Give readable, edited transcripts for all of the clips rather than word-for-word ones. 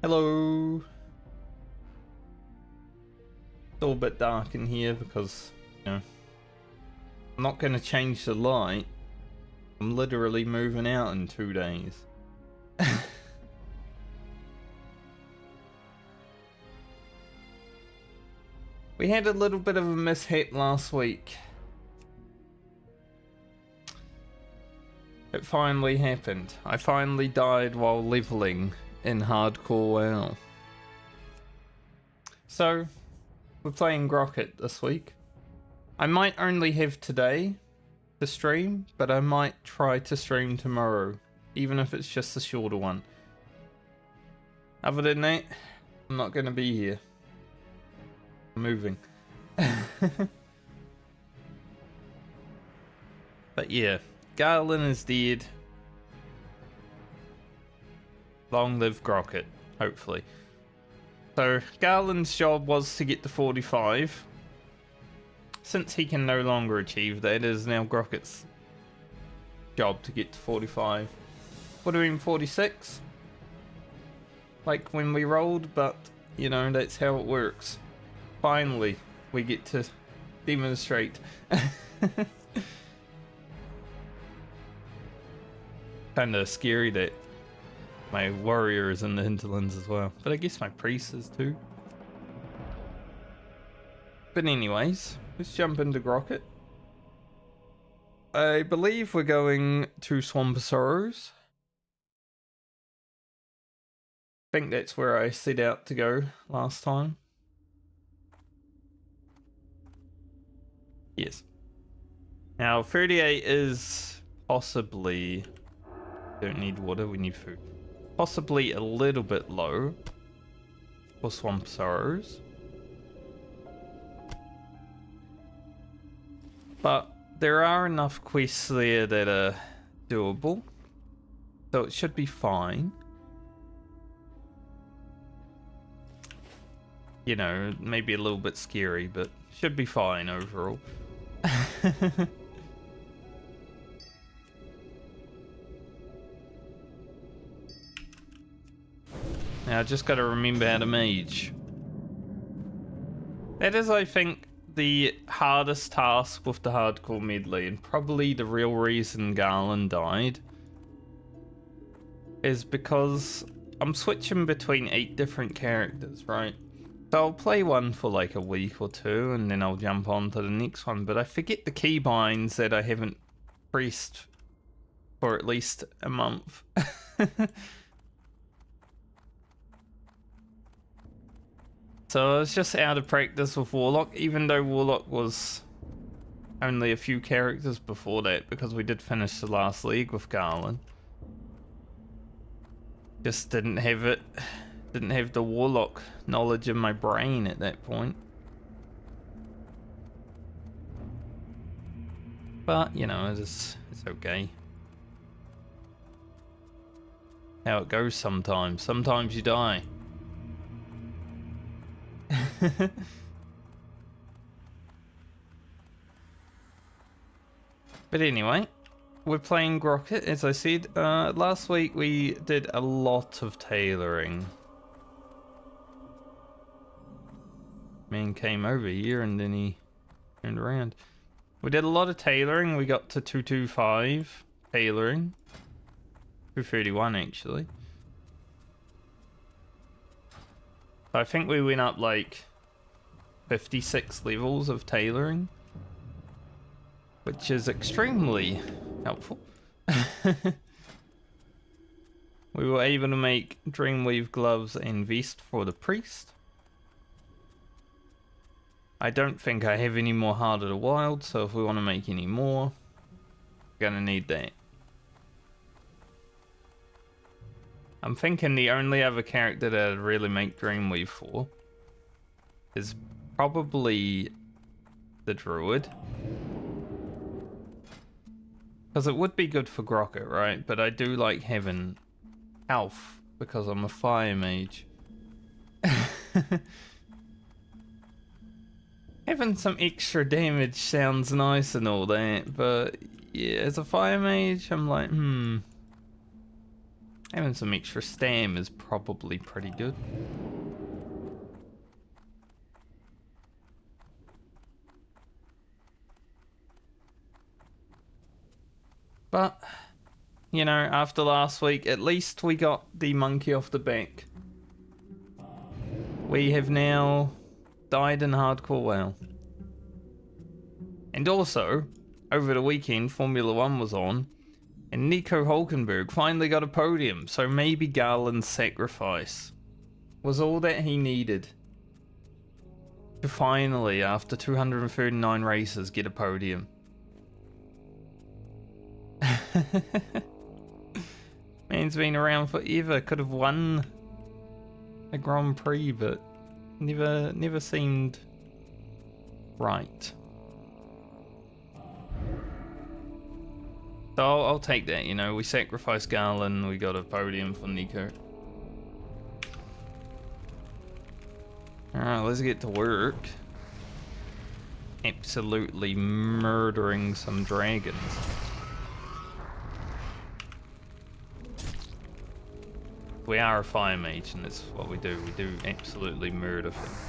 Hello. It's all a bit dark in here because, I'm not going to change the light. I'm literally moving out in 2 days. We had a little bit of a mishap last week. It finally happened. I finally died while leveling in hardcore WoW. So, we're playing Grocket this week. I might only have today to stream, but I might try to stream tomorrow, even if it's just a shorter one. Other than that, I'm not going to be here. I'm moving. But yeah, Garland is dead. Long live Grocket, hopefully. So, Garland's job was to get to 45. Since he can no longer achieve that, it is now Grocket's job to get to 45. Would have been 46. Like when we rolled, but, that's how it works. Finally, we get to demonstrate. Kinda scary that my warrior is in the hinterlands as well. But I guess my priest is too. But anyways, let's jump into Grocket. I believe we're going to Swamp of Sorrows. I think that's where I set out to go last time. Yes. Now, 38 is possibly... Don't need water, we need food. Possibly a little bit low for Swamp Sorrows. But there are enough quests there that are doable. So it should be fine. Maybe a little bit scary, but should be fine overall. Now I just gotta remember how to mage. That is, I think, the hardest task with the hardcore medley, and probably the real reason Garland died, is because I'm switching between 8 different characters, right? So I'll play one for like a week or 2, and then I'll jump on to the next one, but I forget the keybinds that I haven't pressed for at least a month. So I was just out of practice with Warlock, even though Warlock was only a few characters before that, because we did finish the last league with Garland. Just didn't have the Warlock knowledge in my brain at that point. But, it's okay. How it goes sometimes. Sometimes you die. But anyway, we're playing Grocket, as I said. Last week we did a lot of tailoring. Man came over here and then he turned around. We did a lot of tailoring. We got to 225 tailoring. 231 actually. I think we went up like 56 levels of tailoring, which is extremely helpful. We were able to make Dreamweave gloves and vest for the priest. I don't think I have any more Heart of the Wild, so if we want to make any more, we're gonna need that. I'm thinking the only other character that I'd really make Dreamweave for is probably the Druid. Because it would be good for Grocket, right? But I do like having Elf, because I'm a Fire Mage. Having some extra damage sounds nice and all that, but yeah, as a Fire Mage, I'm like, Having some extra stam is probably pretty good. But, you know, after last week, at least we got the monkey off the back. We have now died in hardcore WoW. And also, over the weekend, Formula 1 was on, and Nico Hulkenberg finally got a podium, so maybe Garland's sacrifice was all that he needed to finally, after 239 races, get a podium. Man's been around forever, could have won a Grand Prix, but never seemed right. So I'll take that, you know, we sacrificed Garland, we got a podium for Nico. Alright, let's get to work. Absolutely murdering some dragons. We are a fire mage, and that's what we do. We do absolutely murder things.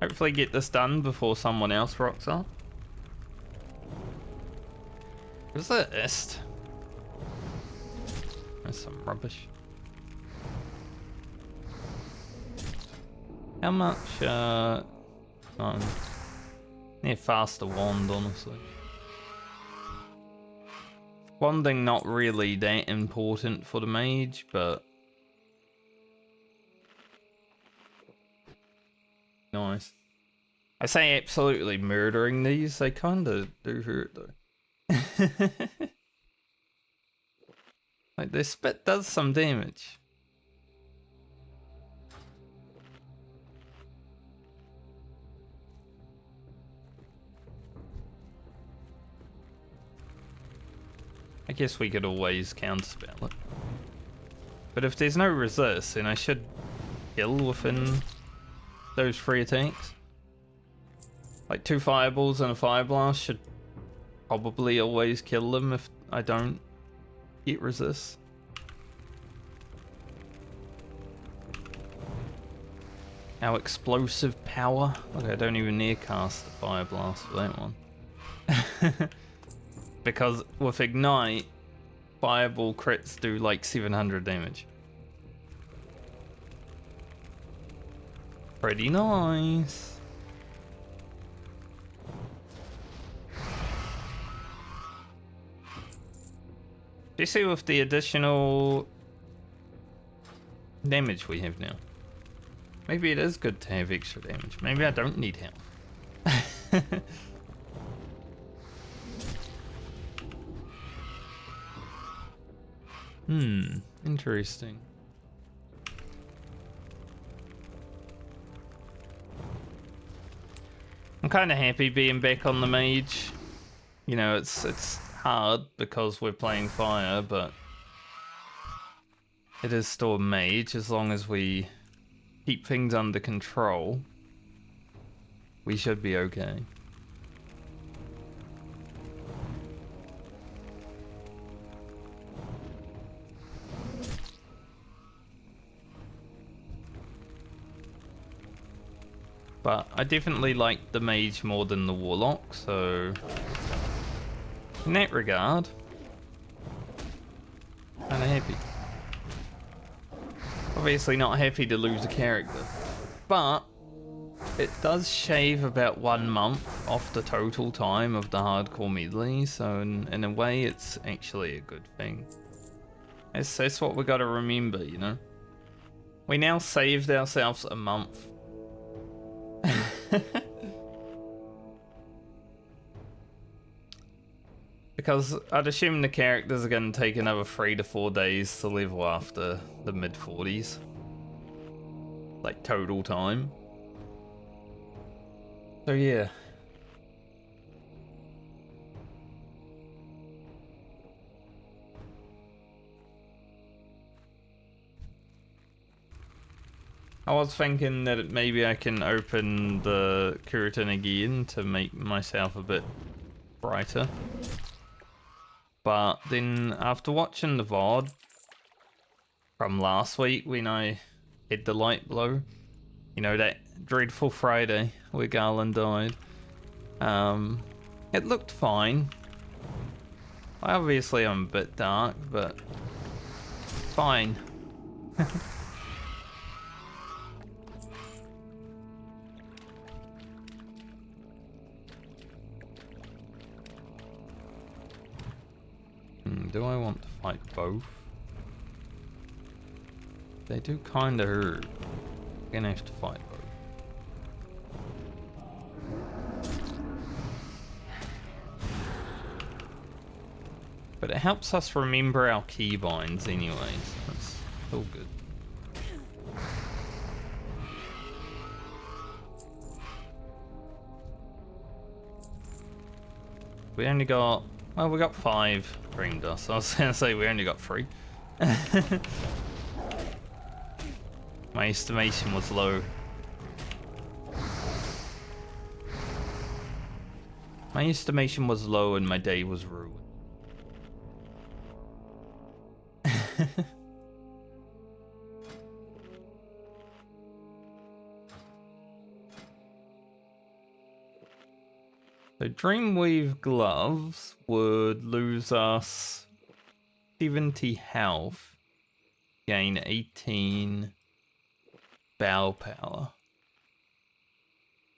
Hopefully get this done before someone else rocks up. What is that ist? That's some rubbish. How much, oh, yeah, faster wand, honestly. Wanding not really that important for the mage, but nice. I say absolutely murdering these, they kinda do hurt though. Like their spit does some damage. I guess we could always counterspell it. But if there's no resist, then I should kill within those 3 attacks. Like 2 fireballs and a fire blast should probably always kill them if I don't get resist. Our explosive power. Okay, I don't even near cast the fire blast for that one. Because with Ignite, fireball crits do like 700 damage. Pretty nice. Do you see with the additional damage we have now? Maybe it is good to have extra damage. Maybe I don't need health. Interesting. I'm kind of happy being back on the mage. You know, it's hard because we're playing fire, but it is still a mage. As long as we keep things under control, we should be okay. But I definitely like the mage more than the warlock, so in that regard, kinda happy. Obviously not happy to lose a character, but it does shave about 1 month off the total time of the hardcore medley, so in a way it's actually a good thing. That's what we gotta remember, you know? We now saved ourselves a month. Because I'd assume the characters are going to take another 3 to 4 days to level after the mid-40s. Like, total time. So yeah. I was thinking that maybe I can open the curtain again to make myself a bit brighter. But then after watching the VOD from last week when I had the light blow, you know, that dreadful Friday where Garland died, it looked fine. Obviously I'm a bit dark, but fine. Do I want to fight both? They do kinda hurt. I'm gonna have to fight both. But it helps us remember our keybinds anyway, so it's all good. We only got, well, we got 5 green dust. I was gonna say we only got 3. My estimation was low. My estimation was low and my day was ruined. So Dreamweave gloves would lose us 70 health, gain 18 bow power.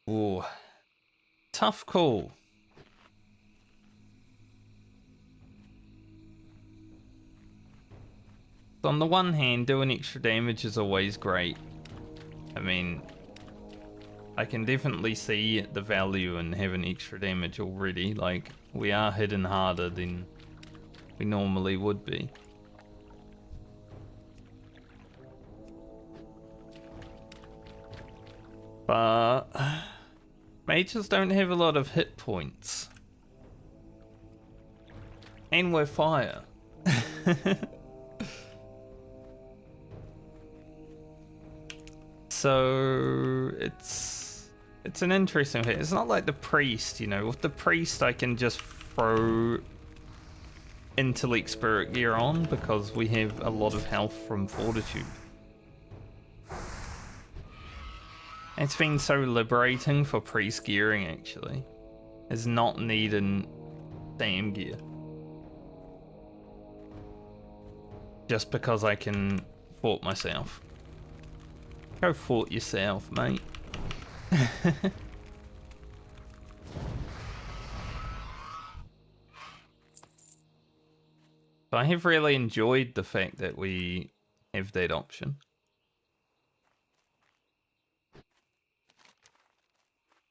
Ooh, tough call. So on the one hand, doing extra damage is always great. I mean, I can definitely see the value in having extra damage already. Like, we are hitting harder than we normally would be. But mages don't have a lot of hit points. And we're fire. So it's an interesting hit. It's not like the priest, you know. With the priest I can just throw intellect spirit gear on because we have a lot of health from fortitude. It's been so liberating for priest gearing actually. It's not needing Sam gear. Just because I can fort myself. Go fort yourself, mate. But I have really enjoyed the fact that we have that option.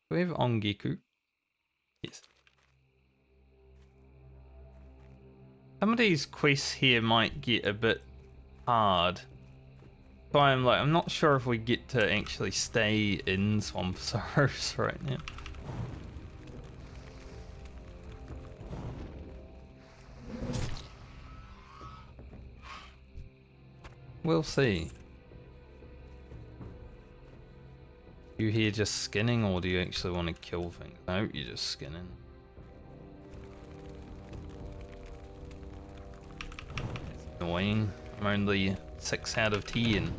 Do we have Ongiku? Yes. Some of these quests here might get a bit hard. So I'm not sure if we get to actually stay in Swamp Sorrows right now. We'll see. You here just skinning, or do you actually want to kill things? No, you're just skinning. It's annoying. I'm only 6 out of 10.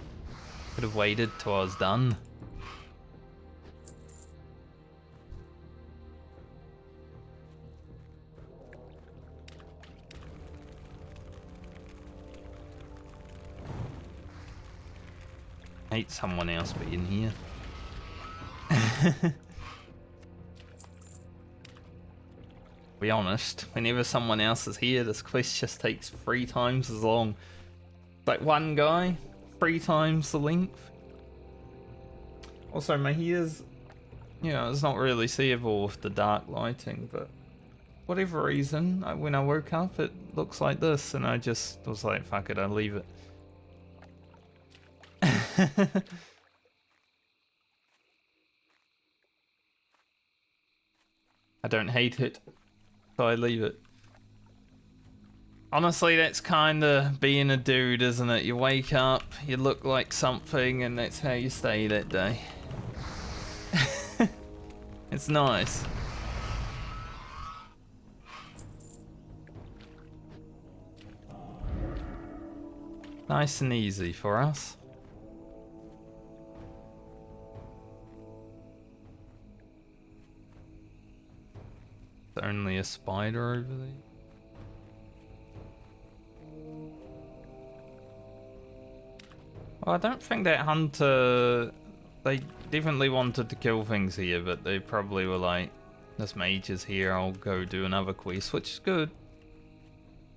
Could have waited till I was done. I hate someone else being here. Be honest, whenever someone else is here, this quest just takes 3 times as long. Like one guy, 3 times the length. Also, my hair's, you know, it's not really seeable with the dark lighting, but whatever reason, when I woke up, it looks like this, and I just was like, fuck it, I'll leave it. I don't hate it, so I leave it. Honestly, that's kind of being a dude, isn't it? You wake up, you look like something, and that's how you stay that day. It's nice. Nice and easy for us. There's only a spider over there. Well, I don't think that hunter... They definitely wanted to kill things here, but they probably were like, this mage is here, I'll go do another quest, which is good.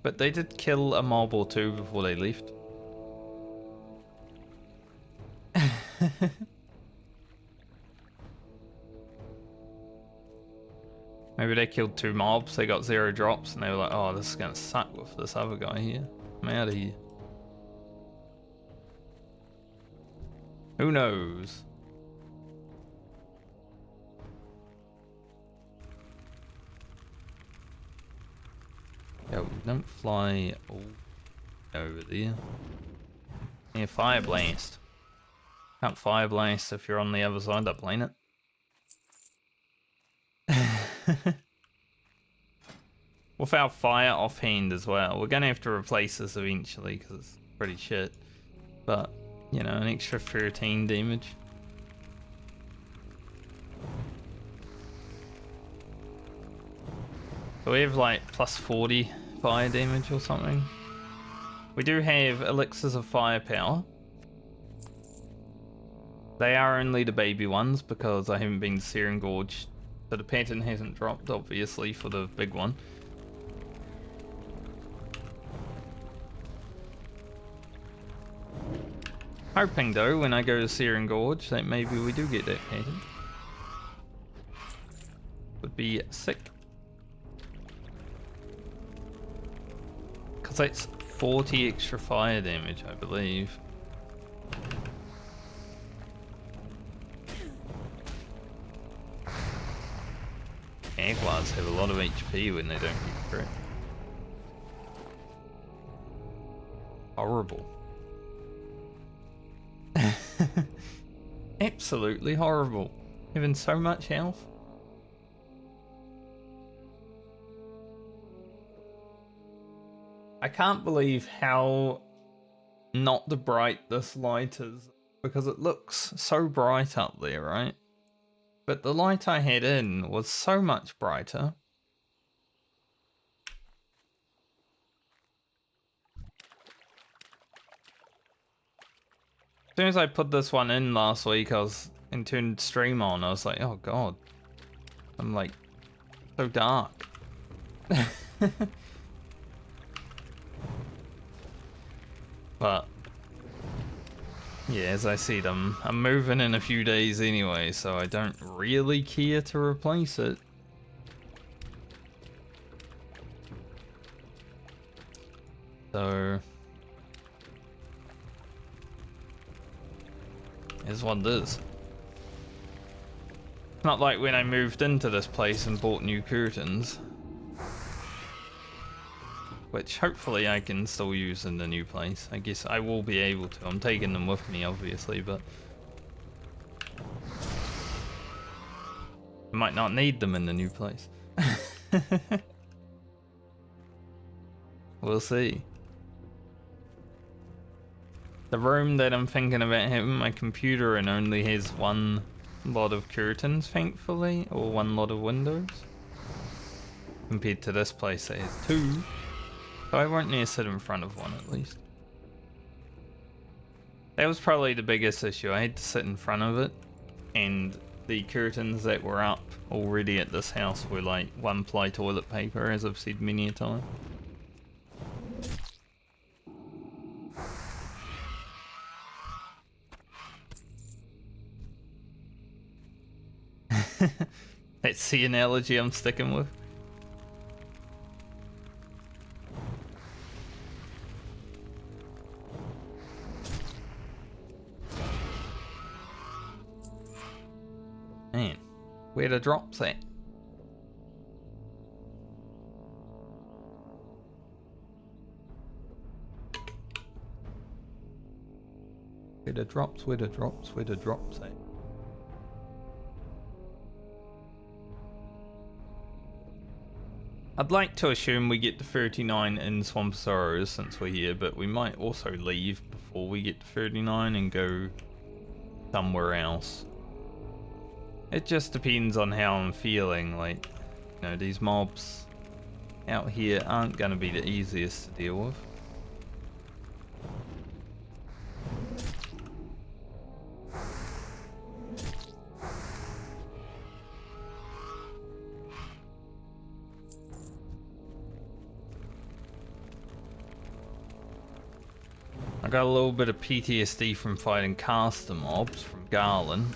But they did kill a mob or two before they left. Maybe they killed 2 mobs, they got 0 drops, and they were like, oh, this is gonna suck with this other guy here. I'm out of here. Who knows? Yo, don't fly all over there. Yeah, fire blast. Can't fire blast if you're on the other side of the planet. Without fire offhand as well. We're gonna have to replace this eventually because it's pretty shit. But, you know, an extra 13 damage. So we have like plus 40 fire damage or something. We do have elixirs of firepower. They are only the baby ones because I haven't been Searing Gorge. So the pattern hasn't dropped obviously for the big one. Hoping though when I go to Searing Gorge that maybe we do get that pattern. Would be sick. Because that's 40 extra fire damage, I believe. Jaguars have a lot of HP when they don't get crit. Horrible. Absolutely horrible. Having so much health. I can't believe how not the bright this light is, because it looks so bright up there, right? But the light I had in was so much brighter. As soon as I put this one in last week, and turned stream on, I was like, oh god. I'm like, so dark. But yeah, as I said, I'm moving in a few days anyway, so I don't really care to replace it. So is what it is. It's not like when I moved into this place and bought new curtains, which hopefully I can still use in the new place. I guess I will be able to. I'm taking them with me, obviously, but I might not need them in the new place. We'll see. The room that I'm thinking about having my computer in only has 1 lot of curtains, thankfully, or 1 lot of windows. Compared to this place that has 2. So I won't need to sit in front of one at least. That was probably the biggest issue. I had to sit in front of it, and the curtains that were up already at this house were like 1-ply toilet paper, as I've said many a time. That's the analogy I'm sticking with. Man, where the drops at? Where the drops, where the drops, where the drops at? I'd like to assume we get to 39 in Swamp Sorrows since we're here, but we might also leave before we get to 39 and go somewhere else. It just depends on how I'm feeling. Like, you know, these mobs out here aren't going to be the easiest to deal with. I got a little bit of PTSD from fighting caster mobs from Garland.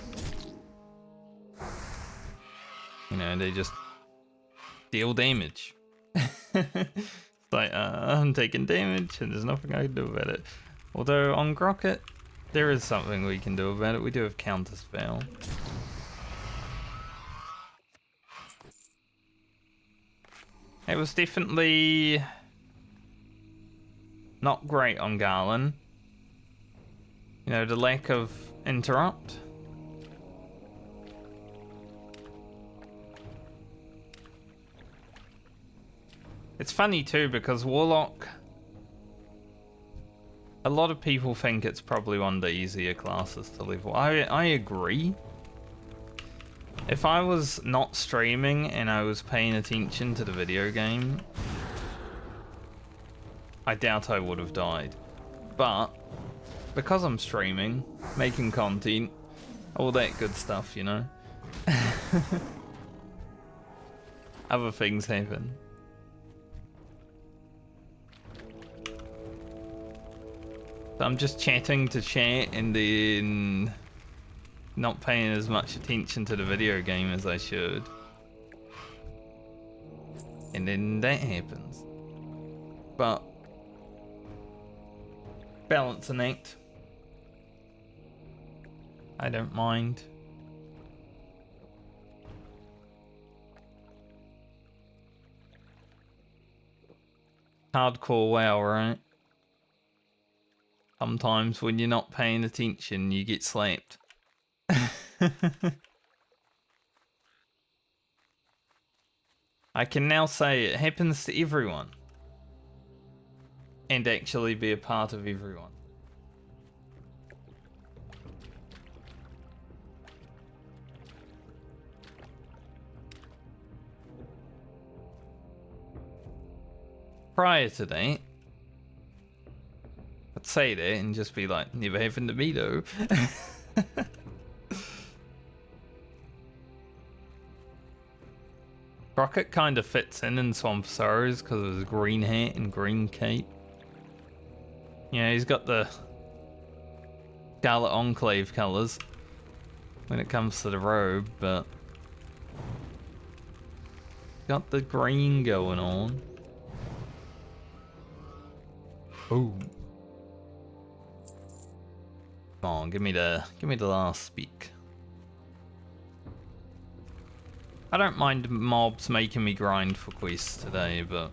You know, they just deal damage. It's like, I'm taking damage and there's nothing I can do about it. Although on Grocket, there is something we can do about it. We do have counter spell. It was definitely not great on Garland. You know, the lack of interrupt. It's funny too because Warlock, a lot of people think it's probably one of the easier classes to level. I agree. If I was not streaming and I was paying attention to the video game, I doubt I would have died. But because I'm streaming, making content, all that good stuff, you know. Other things happen. So I'm just chatting to chat and then not paying as much attention to the video game as I should. And then that happens. But balancing act. I don't mind. Hardcore WoW, right? Sometimes when you're not paying attention, you get slapped. I can now say it happens to everyone. And actually be a part of everyone. Prior to that, I'd say that and just be like, never happened to me though. Rocket kind of fits in Swamp Sorrows because of his green hat and green cape. Yeah, he's got the Scarlet Enclave colours when it comes to the robe, but got the green going on. Ooh. Come on, give me the last speak. I don't mind mobs making me grind for quests today, but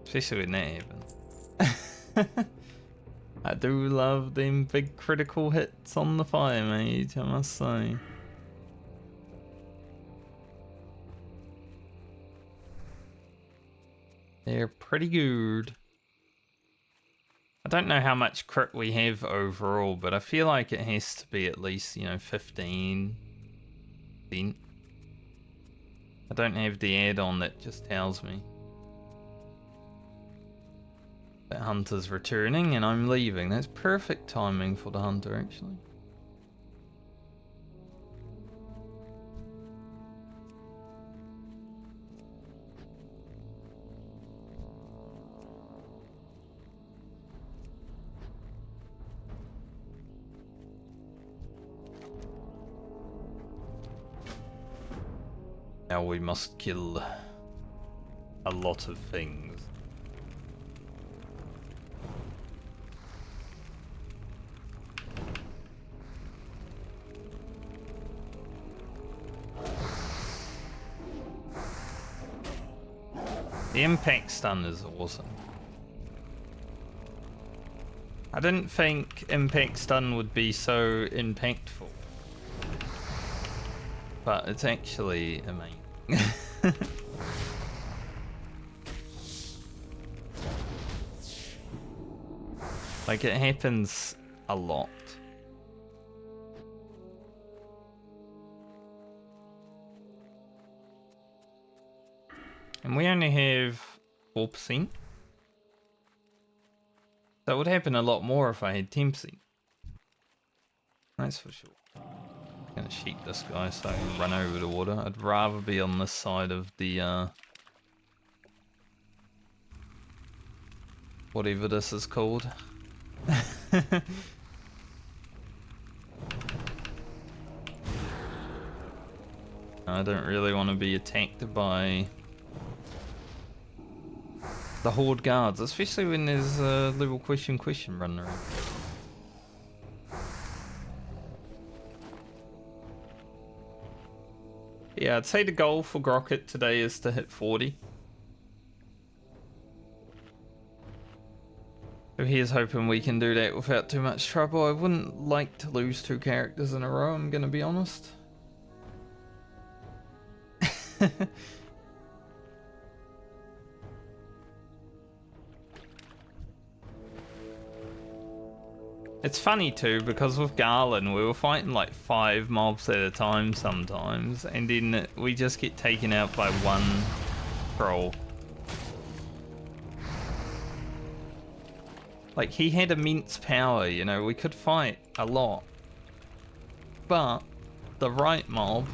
especially when that happens. I do love them big critical hits on the Fire Mage, I must say. They're pretty good. I don't know how much crit we have overall, but I feel like it has to be at least, you know, 15%. I don't have the add-on that just tells me that Hunter's returning and I'm leaving. That's perfect timing for the Hunter, actually. Now we must kill a lot of things. The impact stun is awesome. I didn't think impact stun would be so impactful, but it's actually amazing. Like, it happens a lot. And we only have 4%. That would happen a lot more if I had 10%. That's for sure. I'm gonna sheep this guy so I can run over the water. I'd rather be on this side of the whatever this is called. I don't really want to be attacked by the Horde guards, especially when there's a little question running around. Yeah, I'd say the goal for Grocket today is to hit 40. So here's hoping we can do that without too much trouble. I wouldn't like to lose 2 characters in a row, I'm gonna be honest. It's funny too, because with Garland we were fighting like 5 mobs at a time sometimes, and then we just get taken out by 1 troll. Like, he had immense power, you know, we could fight a lot. But the right mob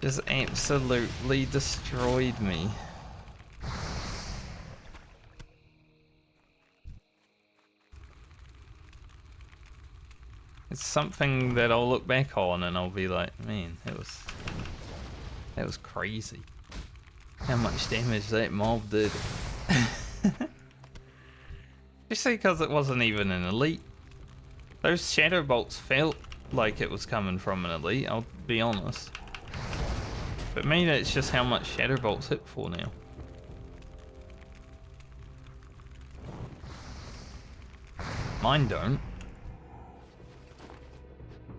just absolutely destroyed me. It's something that I'll look back on and I'll be like, man, that was crazy. How much damage that mob did. Especially because it wasn't even an elite. Those shadow bolts felt like it was coming from an elite, I'll be honest. But maybe it's just how much shadow bolts hit for now. Mine don't.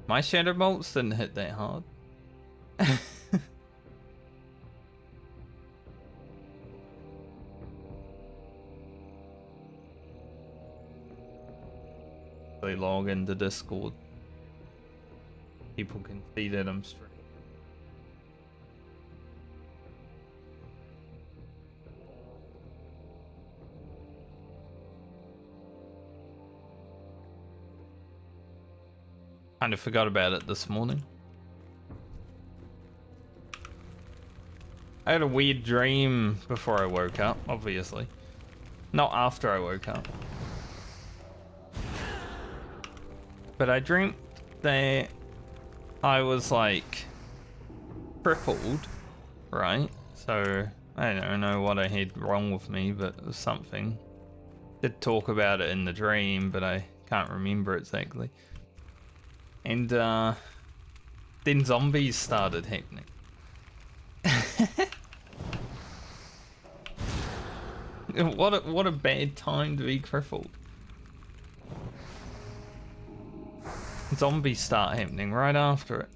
My shadow bolts didn't hit that hard. They log into Discord. People can see that I'm streaming. Kind of forgot about it this morning. I had a weird dream before I woke up, obviously. Not after I woke up. But I dreamt that I was like crippled, right? So I don't know what I had wrong with me, but it was something. Did talk about it in the dream, but I can't remember exactly. And then zombies started happening. What a bad time to be crippled. Zombies start happening right after it.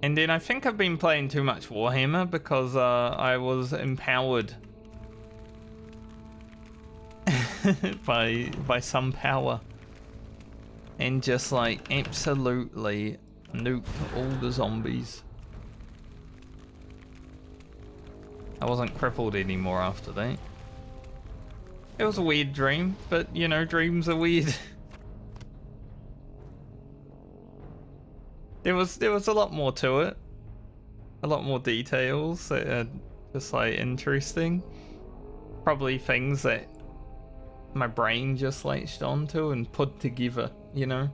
And then I think I've been playing too much Warhammer because I was empowered by some power. And just like absolutely nuked all the zombies. I wasn't crippled anymore after that. It was a weird dream, but you know, dreams are weird. There was a lot more to it. A lot more details that are just like interesting. Probably things that my brain just latched onto and put together, you know?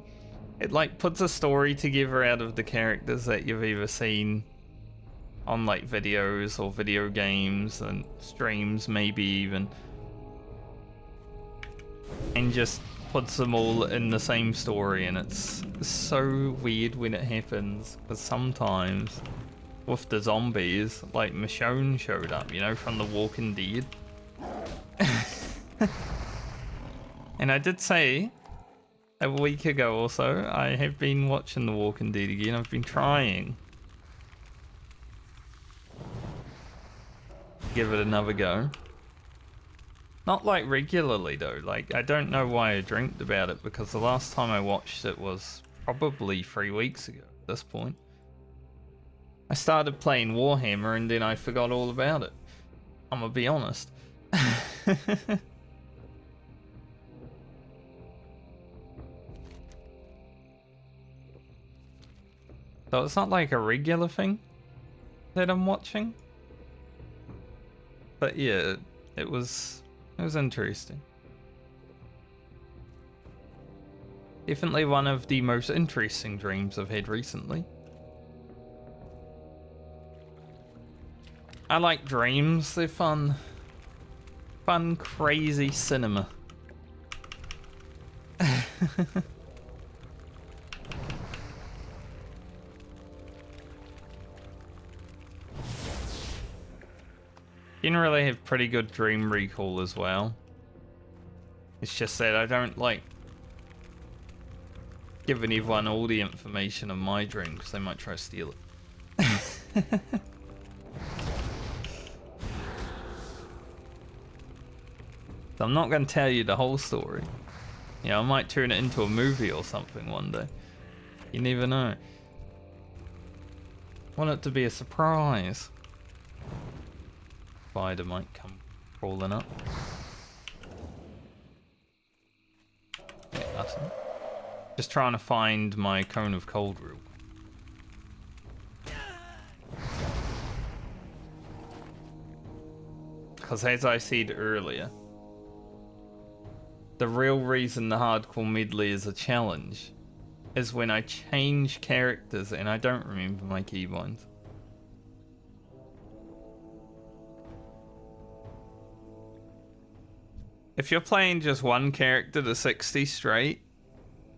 It like puts a story together out of the characters that you've either seen on like videos or video games and streams maybe even. And just puts them all in the same story, and it's so weird when it happens, because sometimes with the zombies, like Michonne showed up, you know, from The Walking Dead. And I did say a week ago or so, I have been watching The Walking Dead again. I've been trying to give it another go. Not like regularly though. Like, I don't know why I dreamt about it, because the last time I watched it was probably 3 weeks ago at this point. I started playing Warhammer and then I forgot all about it. I'm gonna be honest. So it's not like a regular thing that I'm watching. But yeah, it was interesting. Definitely one of the most interesting dreams I've had recently. I like dreams, they're fun. Fun, crazy cinema. Generally have pretty good dream recall as well. It's just that I don't like giving everyone all the information of my dream because they might try to steal it. So I'm not going to tell you the whole story. You know, I might turn it into a movie or something one day. You never know. Want it to be a surprise. Spider might come crawling up. Yeah, that's it. Just trying to find my cone of cold real quick. Because as I said earlier, the real reason the hardcore medley is a challenge is when I change characters and I don't remember my keybinds. If you're playing just one character to 60 straight,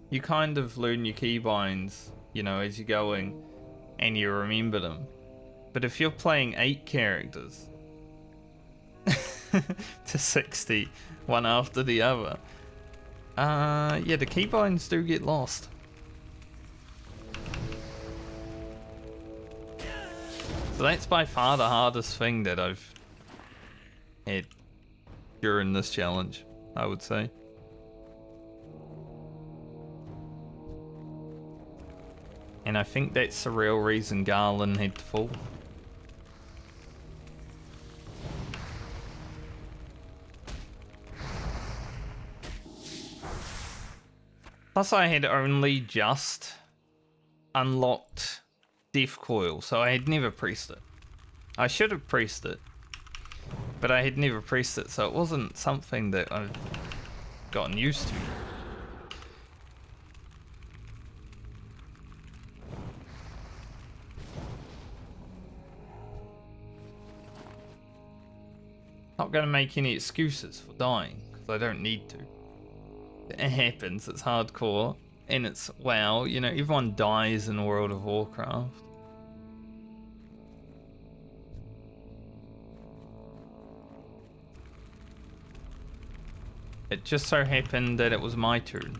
you kind of learn your keybinds, you know, as you're going, and you remember them. But if you're playing 8 characters to 60, one after the other, yeah, the keybinds do get lost. So that's by far the hardest thing that I've had during this challenge, I would say. And I think that's the real reason Garland had to fall. Plus I had only just unlocked Death Coil, so I had never pressed it. I should have pressed it, but I had never pressed it, so it wasn't something that I've gotten used to. Not going to make any excuses for dying, because I don't need to. It happens, it's hardcore, and it's WoW, you know, everyone dies in World of Warcraft. It just so happened that it was my turn.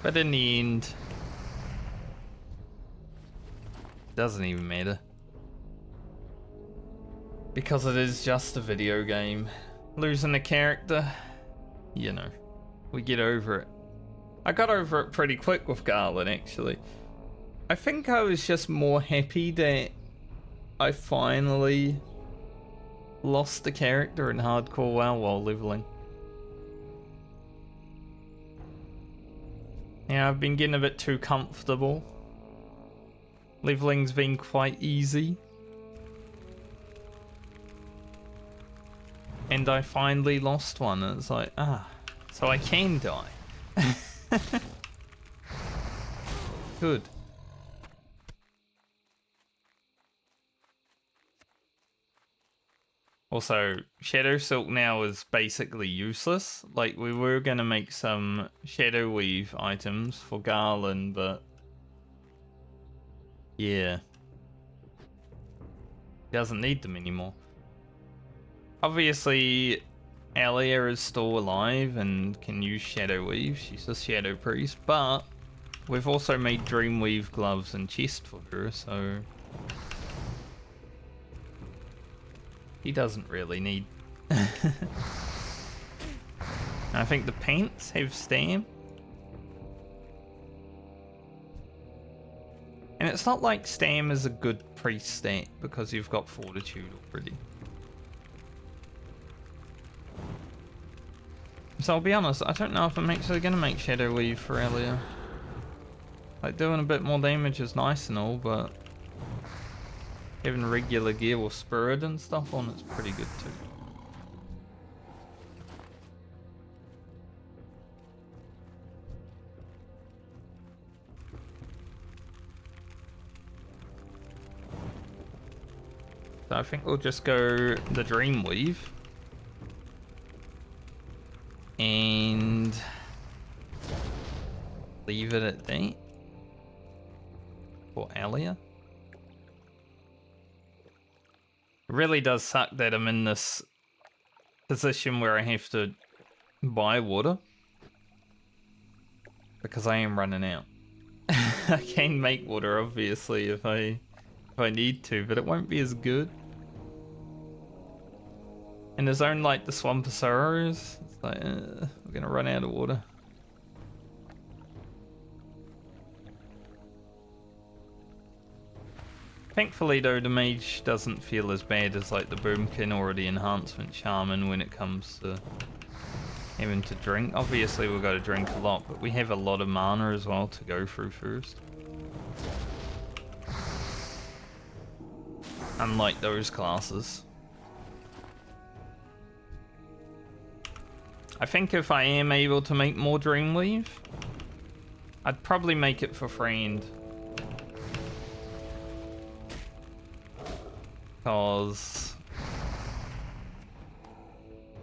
But in the end, doesn't even matter. Because it is just a video game. Losing a character, you know, we get over it. I got over it pretty quick with Garland, actually. I think I was just more happy that I finally lost the character in hardcore WoW while leveling. Yeah, I've been getting a bit too comfortable. Leveling's been quite easy. And I finally lost one, and it's like, so I can die. Good. Also, Shadow Silk now is basically useless. Like, we were going to make some Shadow Weave items for Garland, but Yeah. He doesn't need them anymore. Obviously, Alia is still alive and can use Shadow Weave. She's a Shadow Priest, but we've also made Dreamweave gloves and chest for her, so he doesn't really need. I think the paints have stam. And it's not like stam is a good priest stat because you've got fortitude already. So I'll be honest, I don't know if I'm actually going to make Shadow Weave for Alia. Like, doing a bit more damage is nice and all, but having regular gear with Spirit and stuff on it's pretty good too. So I think we'll just go the Dreamweave. And leave it at that for Alia. It really does suck that I'm in this position where I have to buy water because I am running out. I can make water obviously if I need to, but it won't be as good. In a zone like the Swamposaurus, it's like, we're gonna run out of water. Thankfully though, the Mage doesn't feel as bad as like the Boomkin or the Enhancement Shaman when it comes to having to drink. Obviously we've got to drink a lot, but we have a lot of mana as well to go through first. Unlike those classes. I think if I am able to make more Dreamweave, I'd probably make it for Friend. Because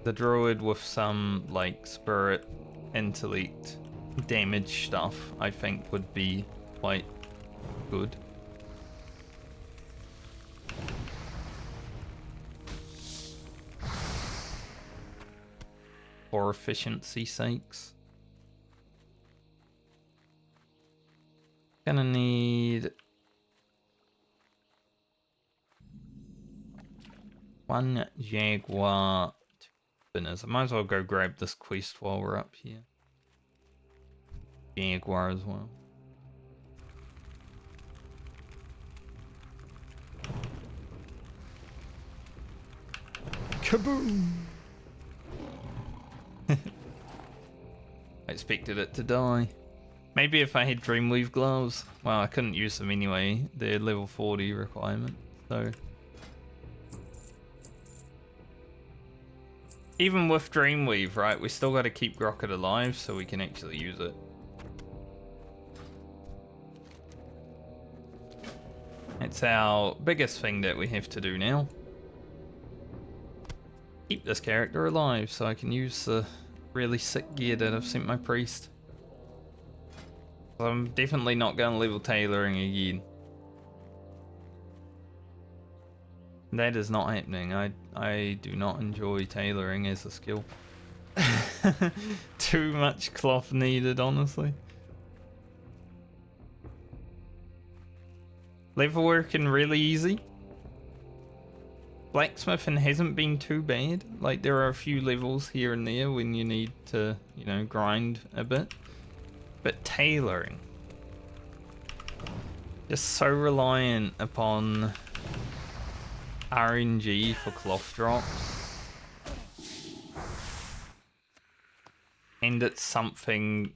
the Druid with some like Spirit, Intellect, damage stuff, I think would be quite good. For efficiency sakes. Gonna need one Jaguar, two spinners. I might as well go grab this quest while we're up here. Jaguar as well. Kaboom! I expected it to die. Maybe if I had Dreamweave gloves. Well, I couldn't use them anyway. They're level 40 requirement. So even with Dreamweave, right, we still got to keep Grocket alive so we can actually use it. It's our biggest thing that we have to do now. Keep this character alive so I can use the really sick gear that I've sent my priest. So I'm definitely not going to level tailoring again. That is not happening. I do not enjoy tailoring as a skill. Too much cloth needed, honestly. Level working really easy. Blacksmithing hasn't been too bad. Like, there are a few levels here and there when you need to, you know, grind a bit. But tailoring, just so reliant upon RNG for cloth drops. And it's something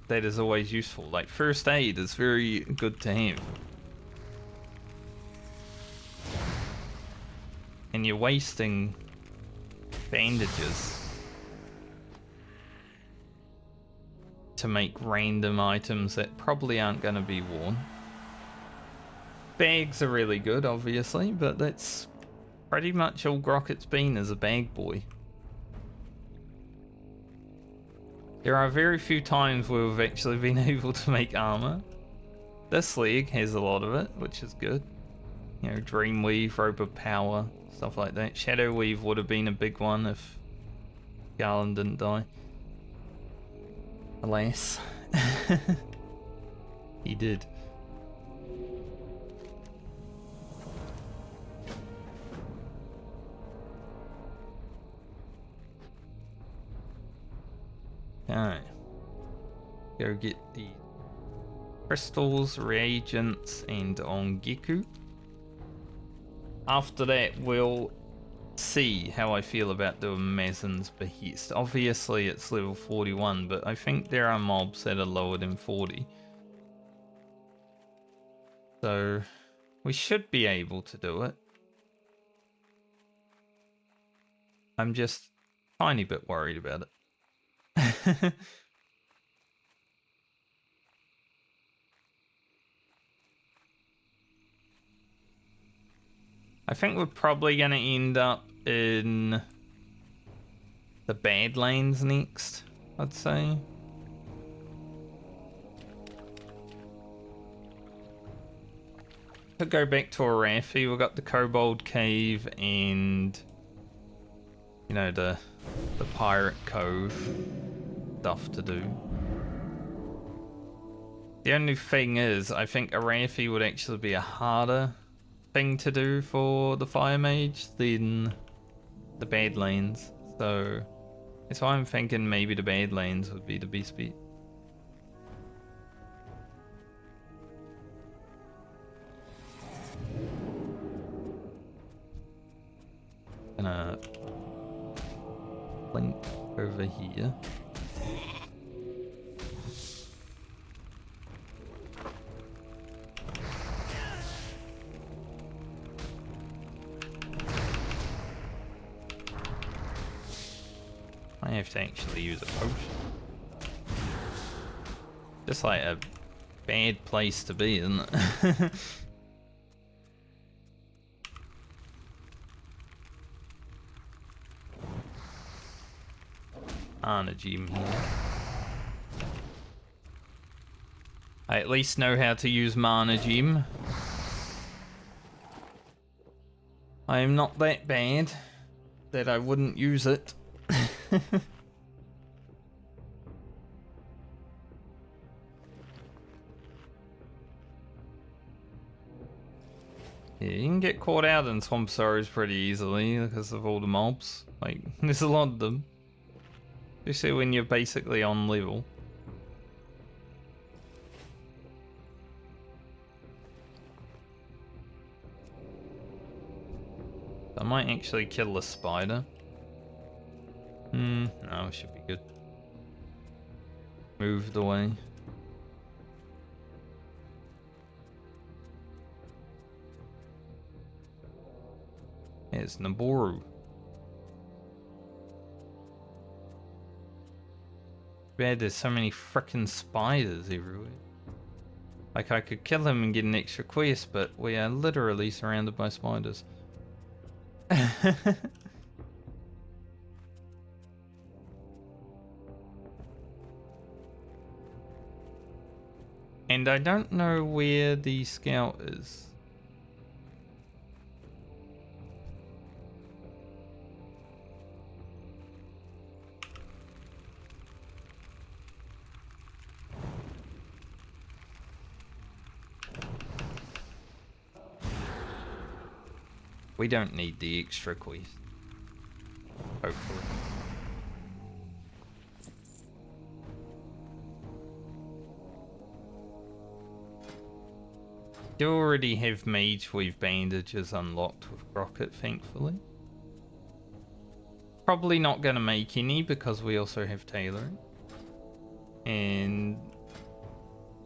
that is always useful. Like, first aid is very good to have. And you're wasting bandages to make random items that probably aren't going to be worn. Bags are really good, obviously, but that's pretty much all Grocket's been as a bag boy. There are very few times where we've actually been able to make armor. This league has a lot of it, which is good. You know, Dreamweave, Rope of Power, stuff like that. Shadow Weave would have been a big one if Garland didn't die. Alas. He did. Okay. Go get the crystals, reagents, and Ongiku. After that, we'll see how I feel about doing Mazin's Behest. Obviously, it's level 41, but I think there are mobs that are lower than 40. So, we should be able to do it. I'm just a tiny bit worried about it. I think we're probably going to end up in the Badlands next, I'd say. To go back to Arathi, we've got the Kobold Cave and, you know, the Pirate Cove stuff to do. The only thing is, I think Arathi would actually be a harder thing to do for the Fire Mage than the Badlands. So that's why I'm thinking maybe the Badlands would be the best bet. Gonna link over here. I have to actually use a potion. Just like a bad place to be, isn't it? Mana gem here. I at least know how to use Mana gem. I am not that bad that I wouldn't use it. Yeah, you can get caught out in Swamp Sorrows pretty easily because of all the mobs. Like, there's a lot of them. Especially when you're basically on level. I might actually kill the spider. No, it should be good. Moved away. It's Naboru. Bad, there's so many frickin' spiders everywhere. Like, I could kill him and get an extra quest, but we are literally surrounded by spiders. And I don't know where the scout is. We don't need the extra quest. Hopefully. You already have Mage Weave bandages unlocked with Rocket, thankfully. Probably not going to make any because we also have tailoring. And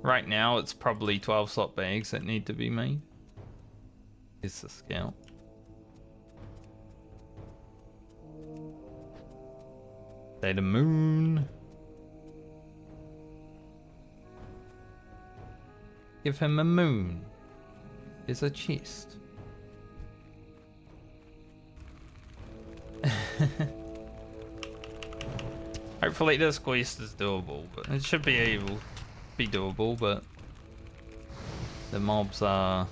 right now it's probably 12 slot bags that need to be made. Here's the scout. The moon. Give him a moon. Is a chest. Hopefully this quest is doable, but it should be able to be doable, but the mobs are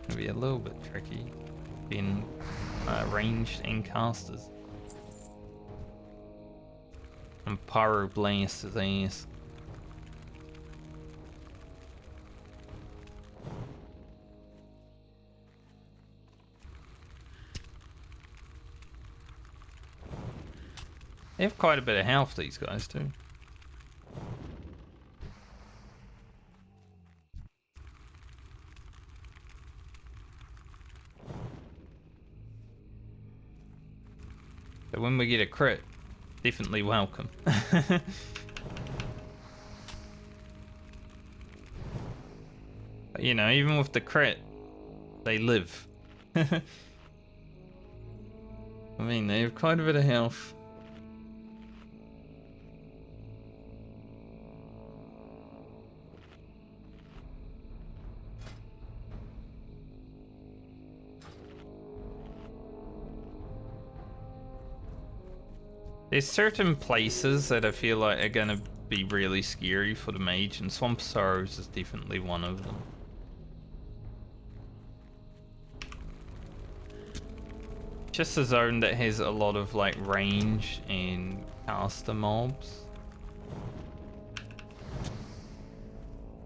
gonna be a little bit tricky, being ranged and casters. And pyroblast his ass. They have quite a bit of health, these guys, too. So when we get a crit, definitely welcome. But, you know, even with the crit, they live. I mean, they have quite a bit of health. There's certain places that I feel like are gonna be really scary for the mage, and Swamp Sorrows is definitely one of them. Just a zone that has a lot of like range and caster mobs.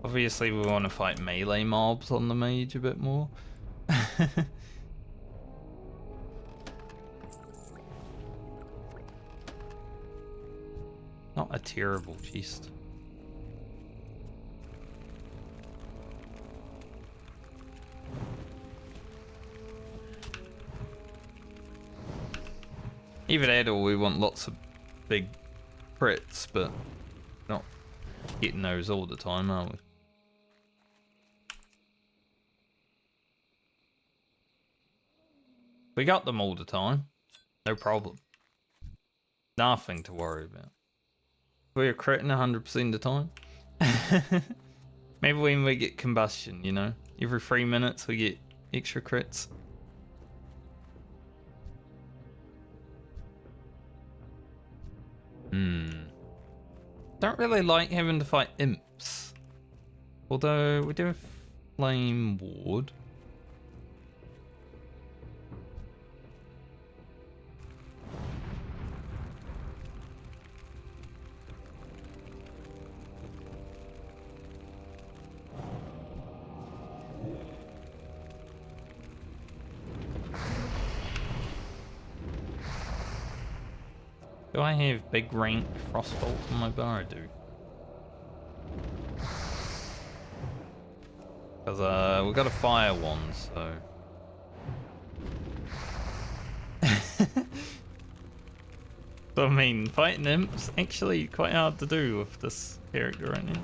Obviously we want to fight melee mobs on the mage a bit more. Not a terrible chest. Either that or we want lots of big crits, but not getting those all the time, are we? We got them all the time. No problem. Nothing to worry about. We're critting 100% of the time. Maybe when we get combustion, you know? Every 3 minutes we get extra crits. Don't really like having to fight imps. Although we do have Flame Ward. Do I have big rank frostbolt on my bar? I do. Because we've got a fire wand, so. So I mean, fighting imps actually quite hard to do with this character right now.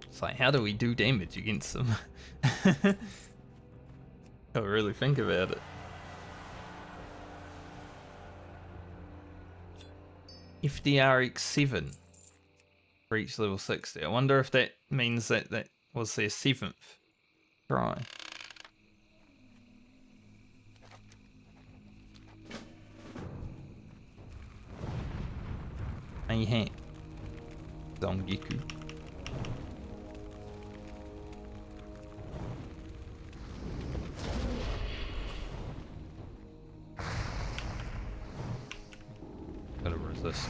It's like, how do we do damage against them? Gotta really think about it. FDRX7 for each level 60. I wonder if that means that that was their 7th try. Hey, Zongiku. Gotta resist.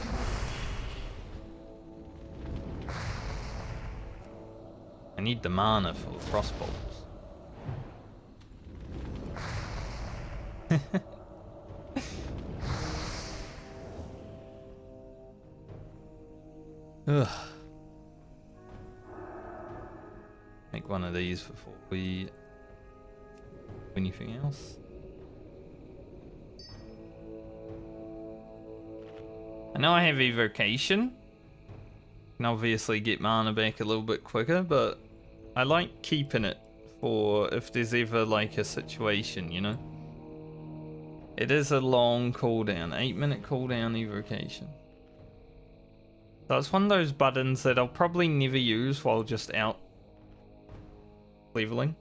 I need the mana for the frostbolts. Ugh. Make one of these before we do anything else. I know I have evocation. Can obviously get mana back a little bit quicker, but I like keeping it for if there's ever like a situation, you know? It is a long cooldown, 8-minute cooldown evocation. So it's one of those buttons that I'll probably never use while just out leveling.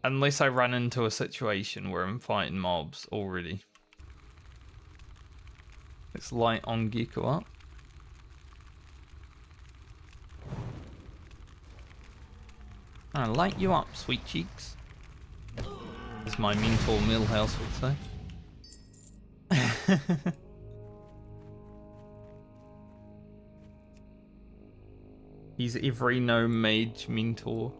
Unless I run into a situation where I'm fighting mobs already. Let's light on Gecko up. I light you up, sweet cheeks. As my mentor Millhouse would say. He's every no mage mentor.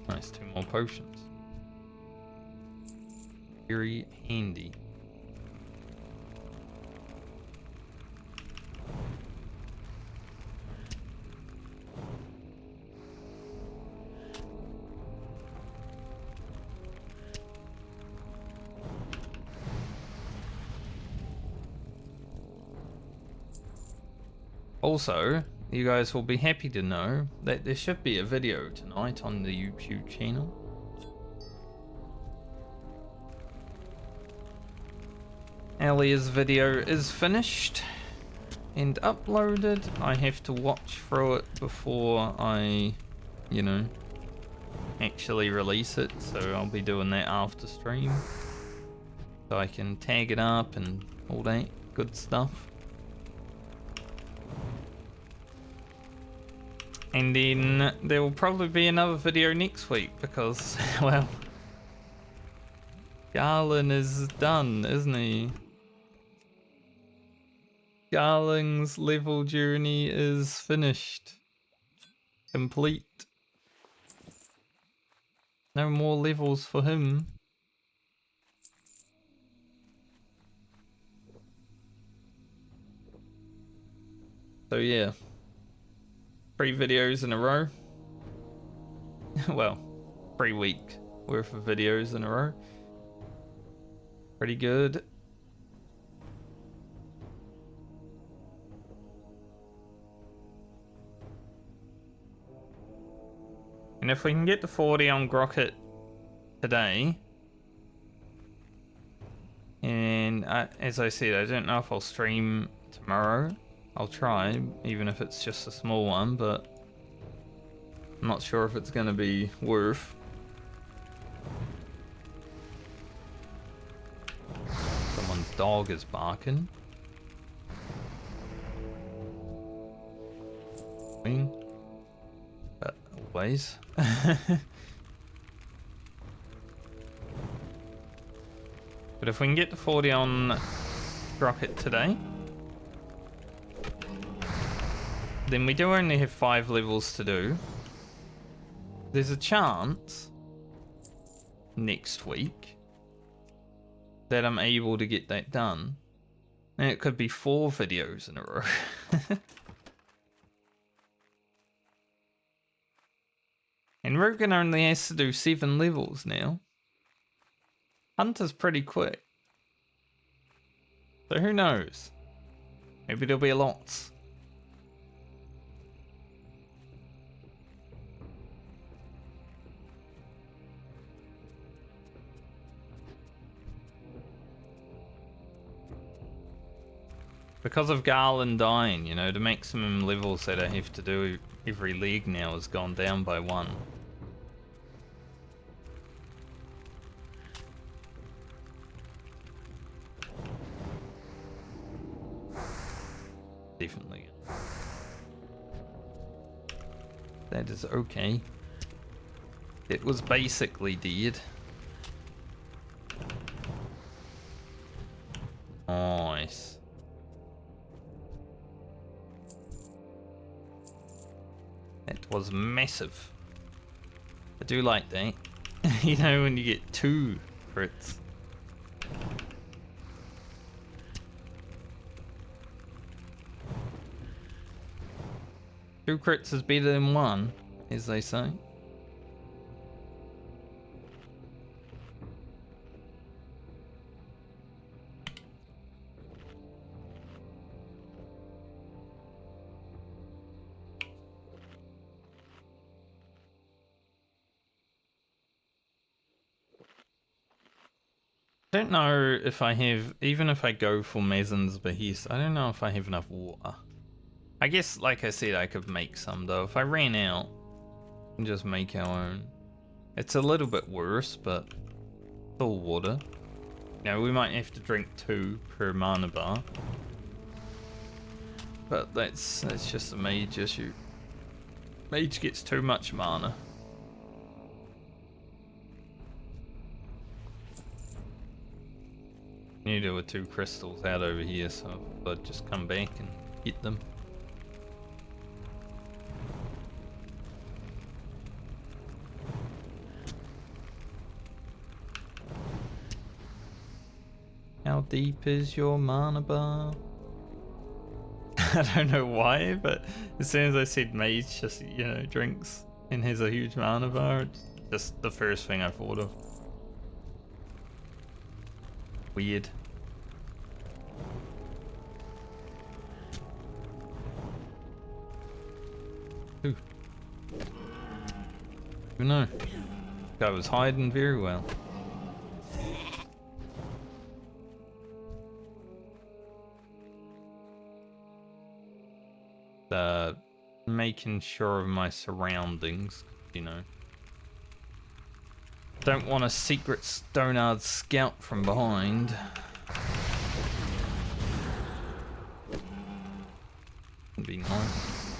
Nice, 2 more potions. Very handy. Also, you guys will be happy to know that there should be a video tonight on the YouTube channel. Alia's video is finished and uploaded. I have to watch through it before I, you know, actually release it, so I'll be doing that after stream. So I can tag it up and all that good stuff. And then there will probably be another video next week because, well, Garland is done, isn't he? Garling's level journey is finished. Complete. No more levels for him. So yeah. 3 videos in a row. Well, 3 week worth of videos in a row. Pretty good. And if we can get to 40 on Grocket today, and as I said, I don't know if I'll stream tomorrow. I'll try, even if it's just a small one, but I'm not sure if it's going to be worth. Someone's dog is barking. But always. But if we can get to 40 on Rocket today, then we do only have 5 levels to do. There's a chance next week that I'm able to get that done. And it could be 4 videos in a row. And Rogan only has to do 7 levels now. Hunter's pretty quick. So who knows? Maybe there'll be lots. Because of Garland dying, you know, the maximum levels that I have to do every leg now has gone down by 1. Definitely. That is okay. It was basically dead. Nice. That was massive. I do like that. You know, when you get 2 crits. 2 crits is better than 1, as they say. I don't know if I have, even if I go for Mazin's Behest, I don't know if I have enough water. I guess, like I said, I could make some though. If I ran out, And just make our own. It's a little bit worse, but still water. Now we might have to drink 2 per mana bar. But that's just a mage issue. Mage gets too much mana. Knew there were 2 crystals out over here, so I'd just come back and get them. How deep is your mana bar? I don't know why, but as soon as I said mage just, you know, drinks and has a huge mana bar, it's just the first thing I thought of. Weird. Ooh. No. Guy was hiding very well. Making sure of my surroundings, you know. Don't want a secret Stonard scout from behind. Would be nice.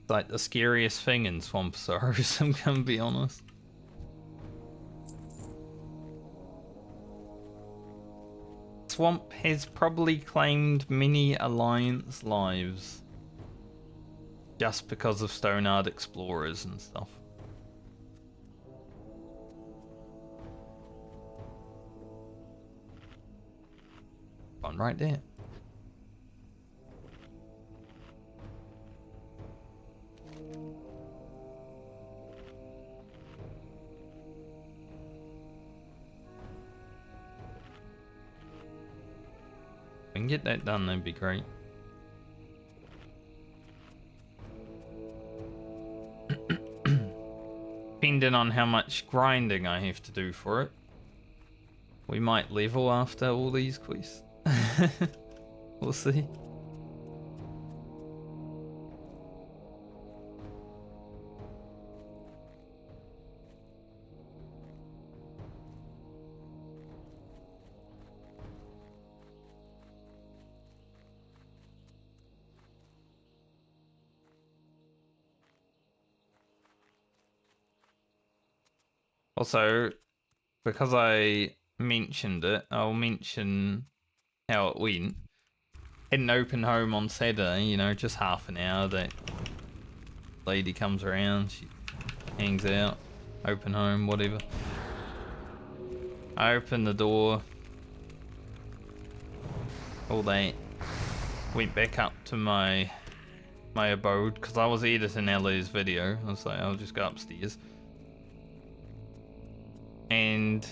It's like the scariest thing in Swamp Sorrows, I'm gonna be honest. Swamp has probably claimed many Alliance lives just because of Stonard explorers and stuff. One right there. If we can get that done, that'd be great. Depending on how much grinding I have to do for it, we might level after all these quests. We'll see. Also, because I mentioned it, I'll mention how it went. Had an open home on Saturday, you know, just half an hour. That lady comes around, she hangs out, open home, whatever. I opened the door, all that. Went back up to my abode, because I was editing Ellie's video. I was like, I'll just go upstairs. And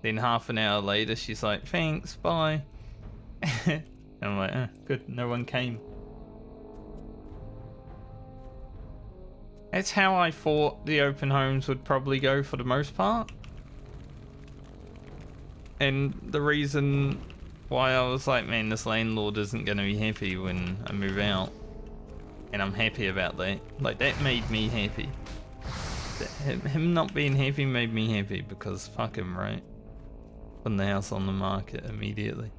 then half an hour later, she's like, thanks, bye. And I'm like, oh, good, no one came. That's how I thought the open homes would probably go for the most part. And the reason why I was like, man, this landlord isn't going to be happy when I move out. And I'm happy about that. Like, that made me happy. Him not being happy made me happy, because fuck him, right? Putting the house on the market immediately.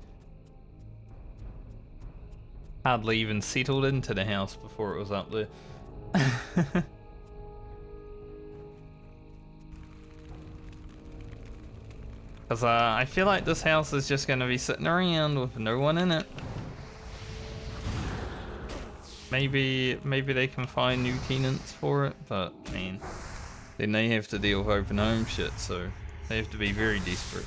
Hardly even settled into the house before it was up there. Because I feel like this house is just going to be sitting around with no one in it. Maybe they can find new tenants for it, but man, then they have to deal with open home shit, so they have to be very desperate.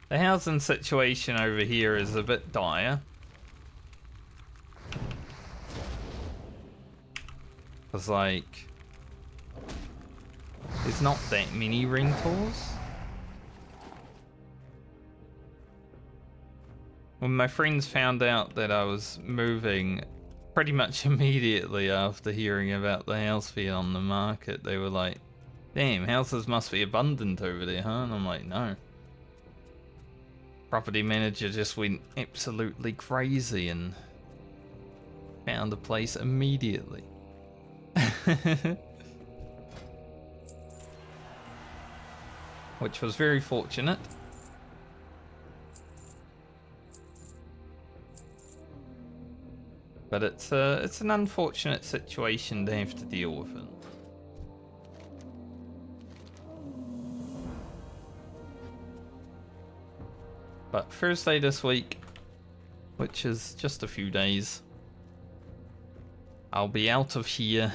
The housing situation over here is a bit dire. Because, like, there's not that many rentals. When my friends found out that I was moving, pretty much immediately after hearing about the house being on the market, they were like, Damn, houses must be abundant over there, huh? And I'm like, no. Property manager just went absolutely crazy and found a place immediately. Which was very fortunate. But it's an unfortunate situation to have to deal with it. But Thursday this week, which is just a few days, I'll be out of here.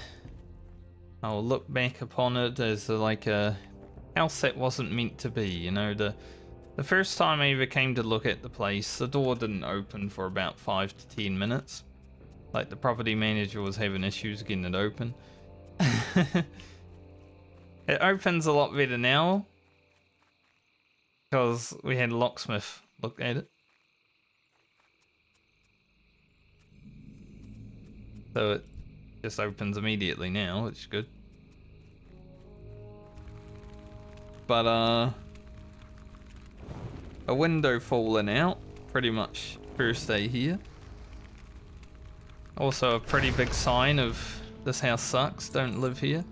I'll look back upon it as like a house that wasn't meant to be. You know, the first time I ever came to look at the place, the door didn't open for about 5 to 10 minutes. Like the property manager was having issues getting it open. It opens a lot better now because we had a locksmith look at it. So it just opens immediately now, which is good. But a window falling out pretty much first day here. Also a pretty big sign of this house sucks, don't live here.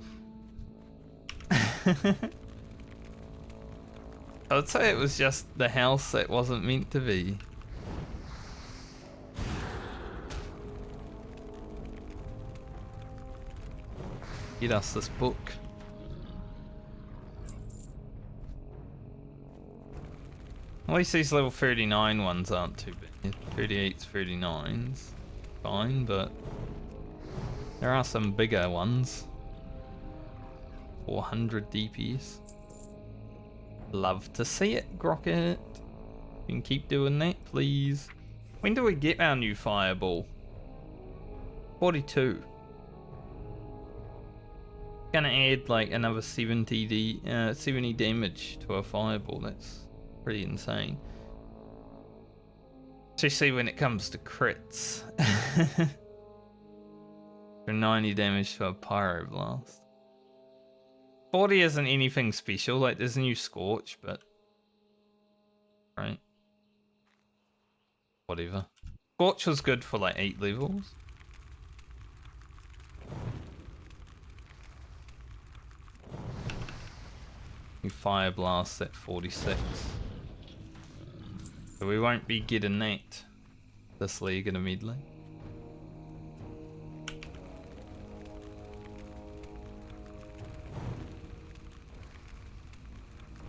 I'd say it was just the house that wasn't meant to be. Get us this book. At least these level 39 ones aren't too bad. 38s, 39s. Fine, but there are some bigger ones. 400 DPS. Love to see it, Grocket. You can keep doing that, please. When do we get our new fireball? 42. Gonna add like another 70 damage to our fireball. That's pretty insane. Especially when it comes to crits. For 90 damage to a pyroblast. 40 isn't anything special, like there's a new Scorch, but... Right. Whatever. Scorch was good for like 8 levels. New Fire Blast at 46. So we won't be getting that this league in a Medley.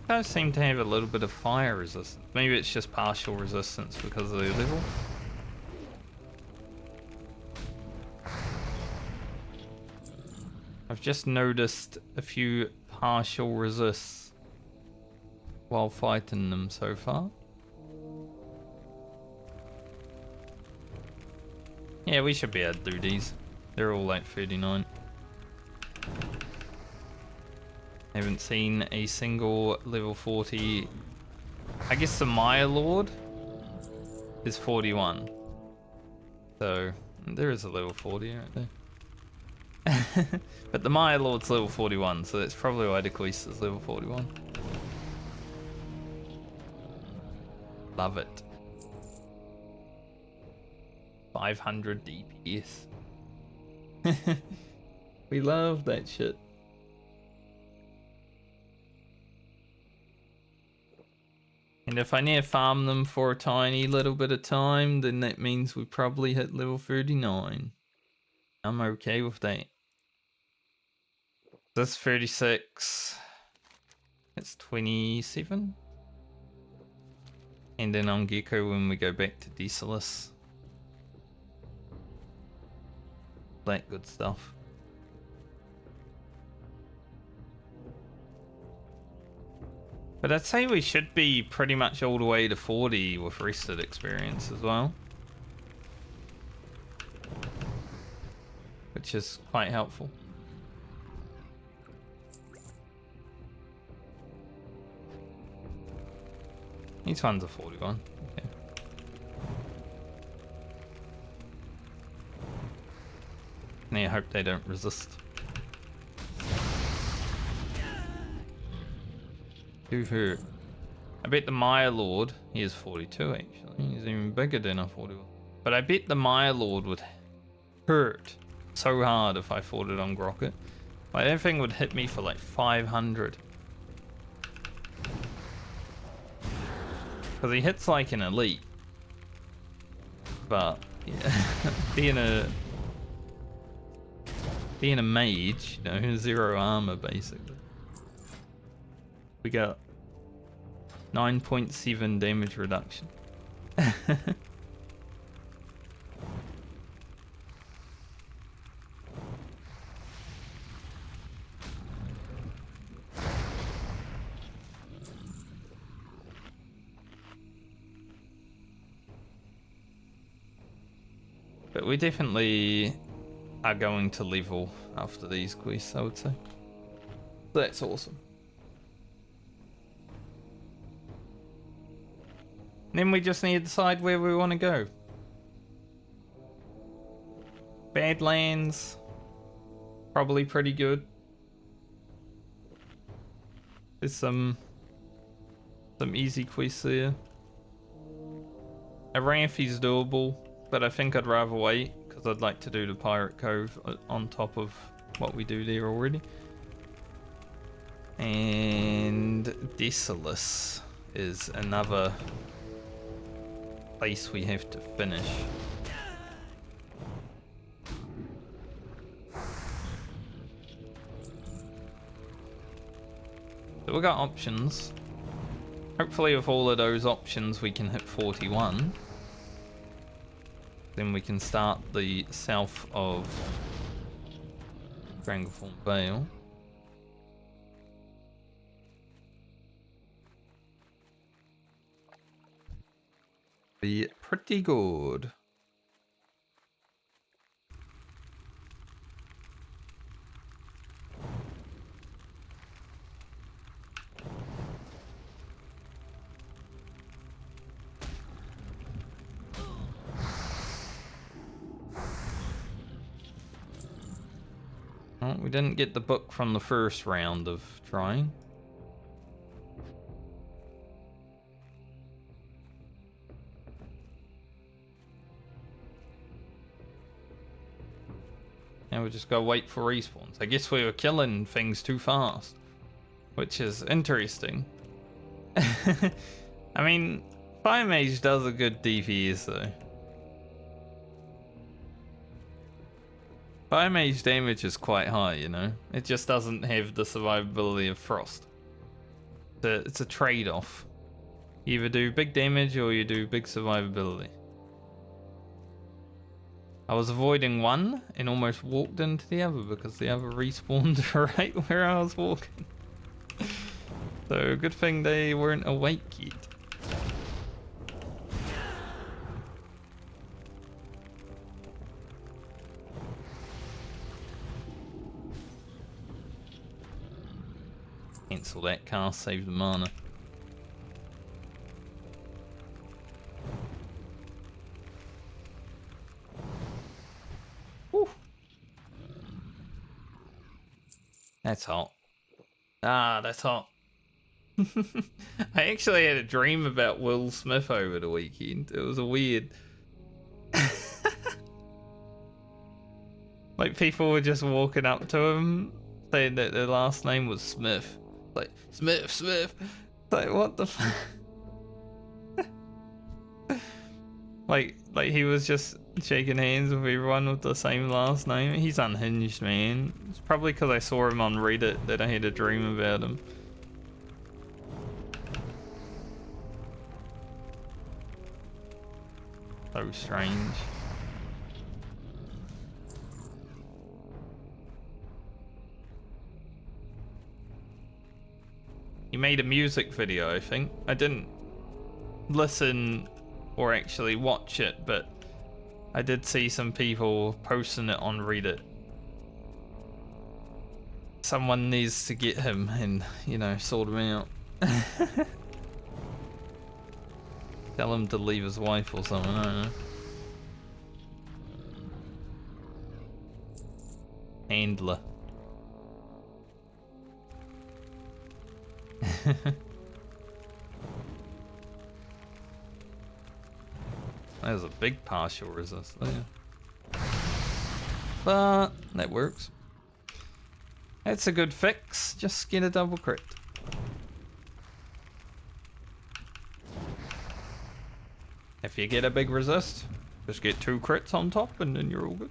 Does seem to have a little bit of fire resistance. Maybe it's just partial resistance because of the level. I've just noticed a few partial resists while fighting them so far. Yeah, we should be able to do these. They're all like 39. Haven't seen a single level 40. I guess the Maya Lord is 41. So there is a level 40 right there. But the Maya Lord's level 41, so that's probably why Dequise is level 41. Love it. 500 DPS. We love that shit. And if I need to farm them for a tiny little bit of time, then that means we probably hit level 39. I'm okay with that. That's 36. It's 27. And then on Gecko when we go back to Desolus. That good stuff. But I'd say we should be pretty much all the way to 40 with rested experience as well. Which is quite helpful. These ones are 41. Okay. And I hope they don't resist. Too hurt. I bet the Mire Lord, he is 42 actually, he's even bigger than I thought he was. But I bet the Mire Lord would hurt so hard if I fought it on Grocket. Like, that thing would hit me for like 500. Because he hits like an elite. But, yeah, being a mage, you know, 0 armor basically. We got 9.7 damage reduction. But we definitely are going to level after these quests, I would say. That's awesome. Then we just need to decide where we want to go. Badlands, probably pretty good. There's some easy quests there. Aranthe's doable, but I think I'd rather wait because I'd like to do the Pirate Cove on top of what we do there already. And Desolus is another place we have to finish. So we got options. Hopefully with all of those options we can hit 41. Then we can start the south of Stranglethorn Vale. Be pretty good. Oh, we didn't get the book from the first round of trying. Now we just gotta wait for respawns. I guess we were killing things too fast, which is interesting. I mean, Fire Mage does a good DPS though. Fire Mage damage is quite high, you know? It just doesn't have the survivability of Frost. It's a trade-off. You either do big damage or you do big survivability. I was avoiding one and almost walked into the other because the other respawned right where I was walking. So good thing they weren't awake yet. Cancel that cast, save the mana. Whew. That's hot. Ah, that's hot. I actually had a dream about Will Smith over the weekend. It was a weird. Like people were just walking up to him saying that their last name was Smith. Like, Smith. Like, what the fuck? like he was just shaking hands with everyone with the same last name. He's unhinged, man. It's probably because I saw him on Reddit that I had a dream about him. So strange. He made a music video, I think. I didn't listen or actually watch it, but I did see some people posting it on Reddit. Someone needs to get him and, you know, sort him out. Tell him to leave his wife or something, I don't know. Handler. there's a big partial resist there. But that works. That's a good fix. Just get a double crit. If you get a big resist, just get 2 crits on top and then you're all good.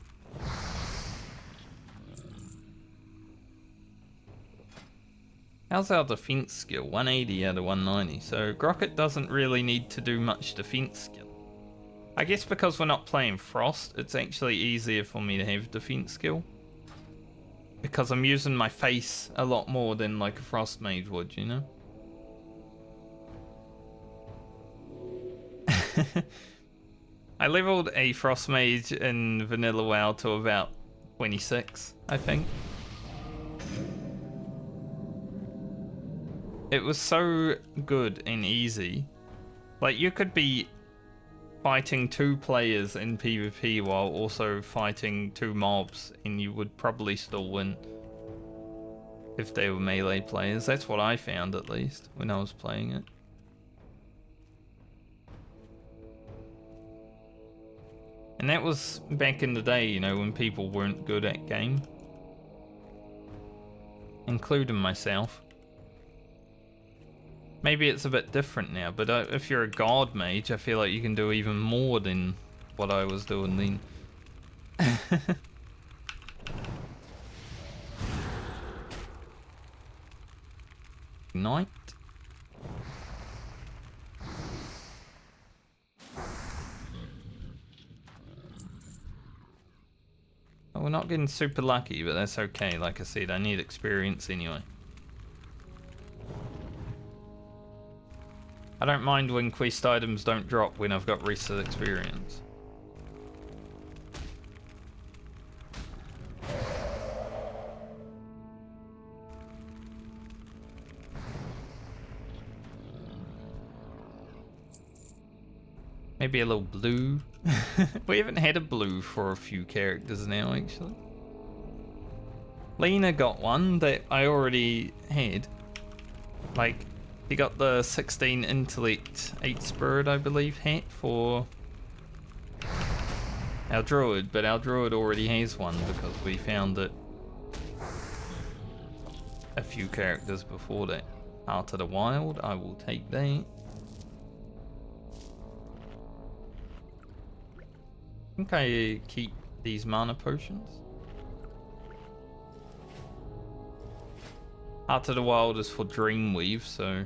How's our defense skill? 180 out of 190. So Grocket doesn't really need to do much defense skill. I guess because we're not playing Frost, it's actually easier for me to have defense skill. Because I'm using my face a lot more than like a Frost Mage would, you know? I leveled a Frost Mage in Vanilla WoW to about 26, I think. It was so good and easy. Like, you could be fighting 2 players in PvP while also fighting 2 mobs, and you would probably still win if they were melee players. That's what I found, at least, when I was playing it. And that was back in the day, you know, when people weren't good at game. Including myself. Maybe it's a bit different now, but if you're a god mage, I feel like you can do even more than what I was doing then. Ignite. Oh, we're not getting super lucky, but that's okay. Like I said, I need experience anyway. I don't mind when quest items don't drop when I've got rested experience. Maybe a little blue. We haven't had a blue for a few characters now, actually. Lena got one that I already had. Like, he got the 16 intellect 8 spirit, I believe, hat for our druid, but our druid already has one because we found it a few characters before that. Heart of the Wild, I will take that. I think I keep these mana potions. Heart of the Wild is for Dreamweave, so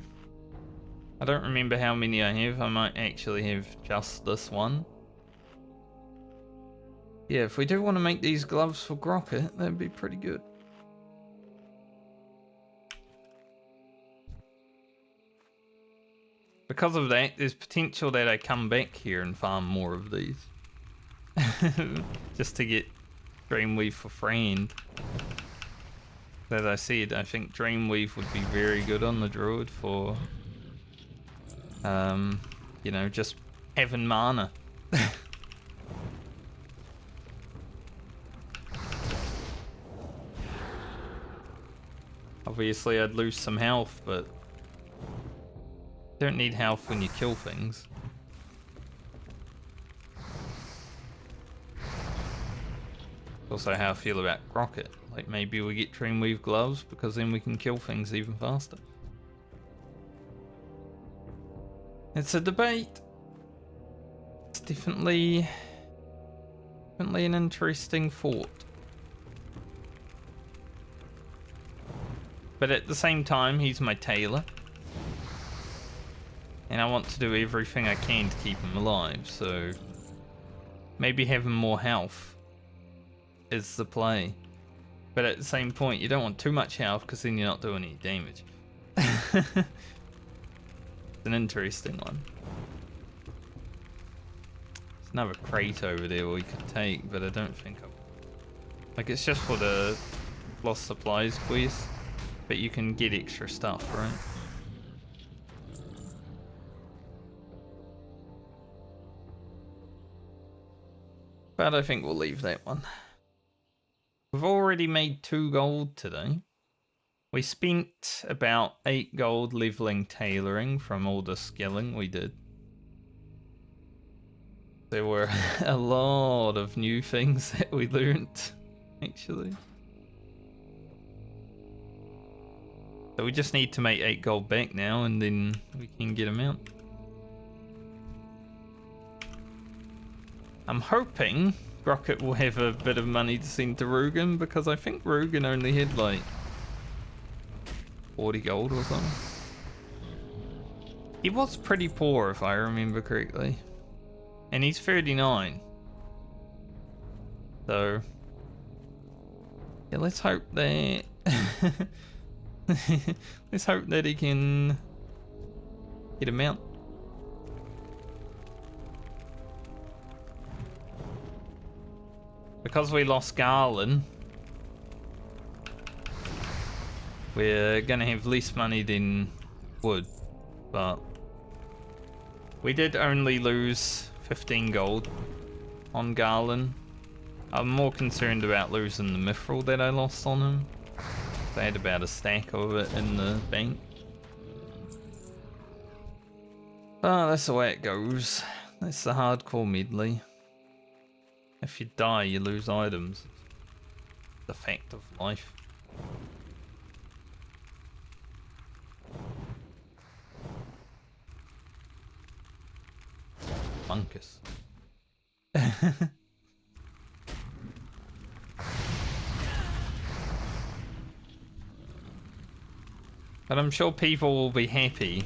I don't remember how many I have. I might actually have just this one. Yeah, if we do want to make these gloves for Grocket, that'd be pretty good. Because of that, there's potential that I come back here and farm more of these. Just to get Dreamweave for friend. As I said, I think Dreamweave would be very good on the druid for, you know, just having mana. Obviously, I'd lose some health, but you don't need health when you kill things. Also how I feel about Grocket. Like, maybe we get Dreamweave gloves because then we can kill things even faster. It's a debate. It's definitely an interesting thought. But at the same time, he's my tailor. And I want to do everything I can to keep him alive, so maybe having more health is the play. But at the same point, you don't want too much health because then you're not doing any damage. It's an interesting one. There's another crate over there we could take, but I don't think like, it's just for the lost supplies quest, but you can get extra stuff, right? But I think we'll leave that one. We've already made 2 gold today. We spent about 8 gold leveling tailoring from all the skilling we did. There were a lot of new things that we learned, actually. So we just need to make 8 gold back now, and then we can get them out. I'm hoping Rocket will have a bit of money to send to Rugen, because I think Rugen only had like 40 gold or something. He was pretty poor if I remember correctly. And he's 39. So yeah, let's hope that let's hope that he can get him out. Because we lost Garland, we're gonna have less money than would, but we did only lose 15 gold on Garland. I'm more concerned about losing the mithril that I lost on him. I had about a stack of it in the bank. Oh, that's the way it goes. That's the hardcore medley. If you die, you lose items. The fact of life. Funkus. But I'm sure people will be happy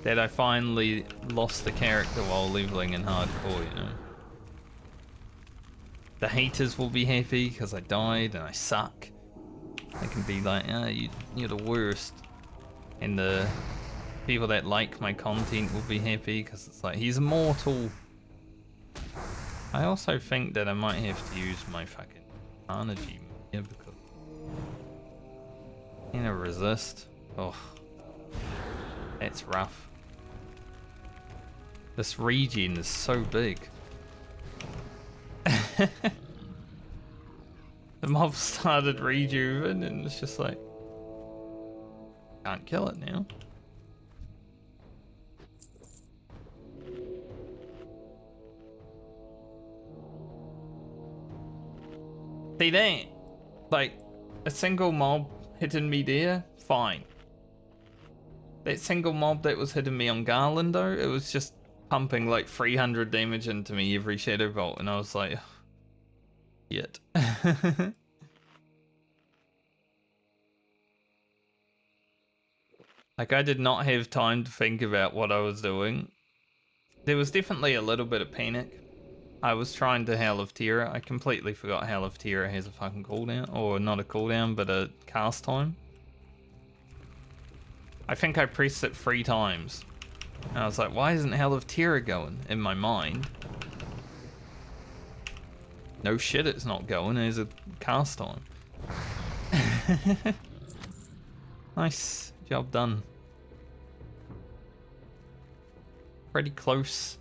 that I finally lost the character while leveling in hardcore, you know. The haters will be happy because I died and I suck. They can be like, ah, you're the worst. And the people that like my content will be happy because it's like, he's immortal. I also think that I might have to use my fucking energy here because can I resist? Oh, that's rough. This regen is so big. The mob started rejuven and it's just like, can't kill it now. See that? Like, a single mob hitting me there, fine. That single mob that was hitting me on Garland though, it was just pumping like 300 damage into me every Shadow Bolt, and I was like, shit. Like, I did not have time to think about what I was doing. There was definitely a little bit of panic. I was trying to Hell of Terror. I completely forgot Hell of Terror has a fucking cooldown, or not a cooldown, but a cast time. I think I pressed it 3 times. And I was like, why isn't Hell of Terror going in my mind? No shit, it's not going. There's a cast time. Nice job done. Pretty close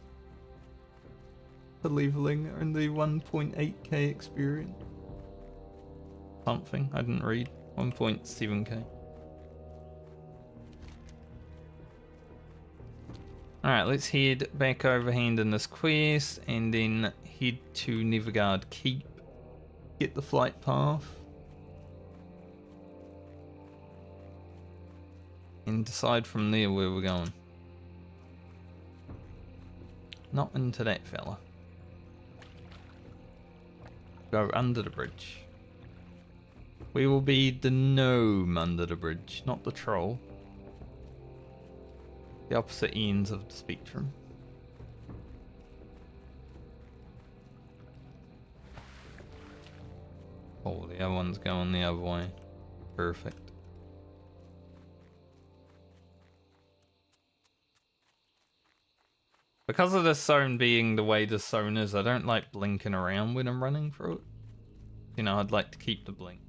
to leveling only 1.8k experience. Something I didn't read. 1.7k. Alright, let's head back over hand in this quest and then head to Neverguard Keep. Get the flight path. And decide from there where we're going. Not into that fella. Go under the bridge. We will be the gnome under the bridge, not the troll. The opposite ends of the spectrum. Oh, the other one's going the other way. Perfect. Because of this zone being the way this zone is, I don't like blinking around when I'm running through it. You know, I'd like to keep the blink.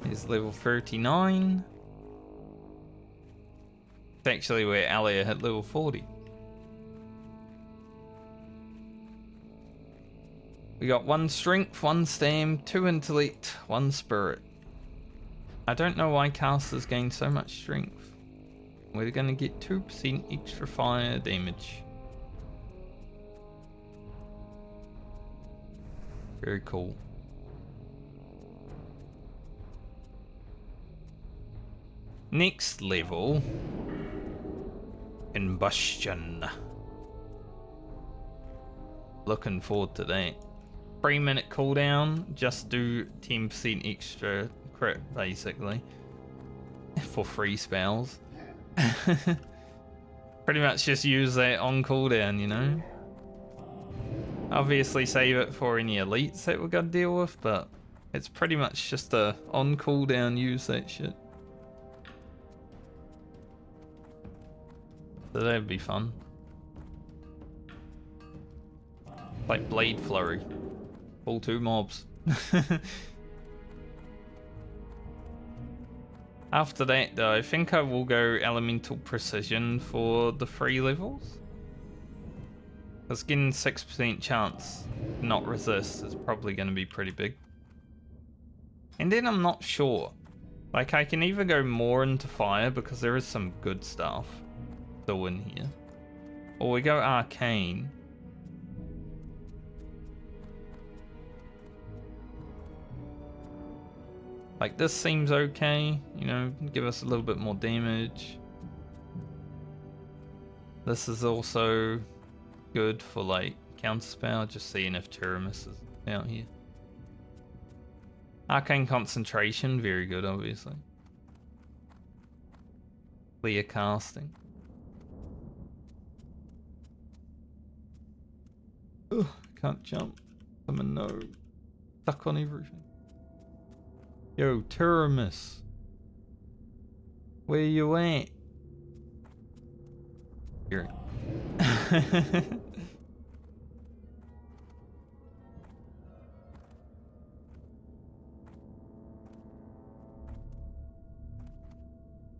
Here's level 39. It's actually where Alia hit level 40. We got 1 strength, 1 stam, 2 intellect, 1 spirit. I don't know why casters gain so much strength. We're gonna get 2% extra fire damage. Very cool. Next level, combustion. Looking forward to that. 3-minute cooldown, just do 10% extra crit basically for free spells. Pretty much just use that on cooldown, you know. Obviously save it for any elites that we're gonna deal with, but it's pretty much just a on cooldown use that shit. So that'd be fun. Like Blade Flurry. Pull 2 mobs. After that though, I think I will go Elemental Precision for the 3 levels. Because getting 6% chance to not resist is probably going to be pretty big. And then I'm not sure. Like I can either go more into fire because there is some good stuff still in here. Or we go Arcane. Like this seems okay, you know, give us a little bit more damage. This is also good for like counterspell, just seeing if Tyrannus is out here. Arcane Concentration, very good obviously. Clear casting. Ugh, can't jump. I'm a no. Stuck on everything. Yo, Tyrannus. Where you at? Here.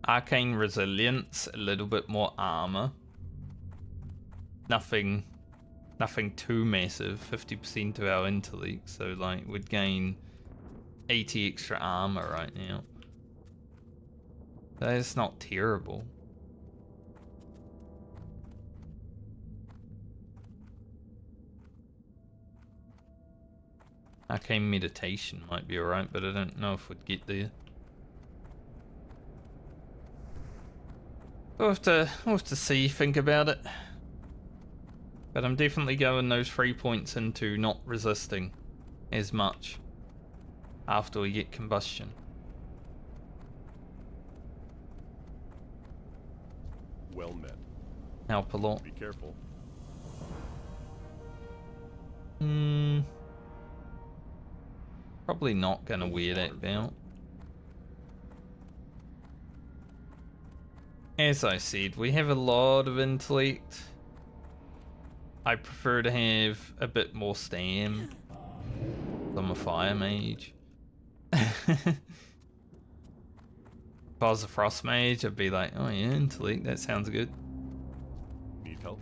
Arcane Resilience, a little bit more armor. Nothing too massive. 50% to our intellect, so like we'd gain 80 extra armor right now. That is not terrible. Arcane Meditation might be alright, but I don't know if we'd get there. We'll have to see, think about it. But I'm definitely going those 3 points into not resisting as much after we get combustion. Well met. Help a lot. Be careful. Probably not gonna wear that belt. As I said, we have a lot of intellect. I prefer to have a bit more stam. I'm a fire mage. If I was a frost mage, I'd be like, oh yeah, intellect, that sounds good. Need help?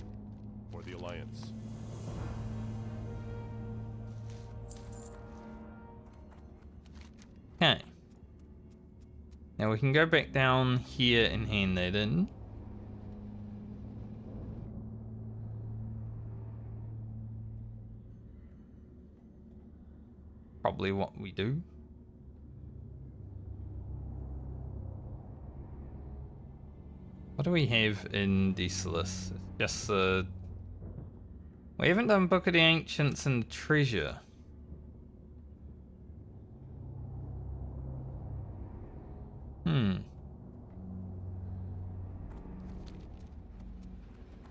Or the Alliance? Okay. Now we can go back down here and hand that in. Probably what we do. What do we have in Desolus? Just the... We haven't done Book of the Ancients and Treasure.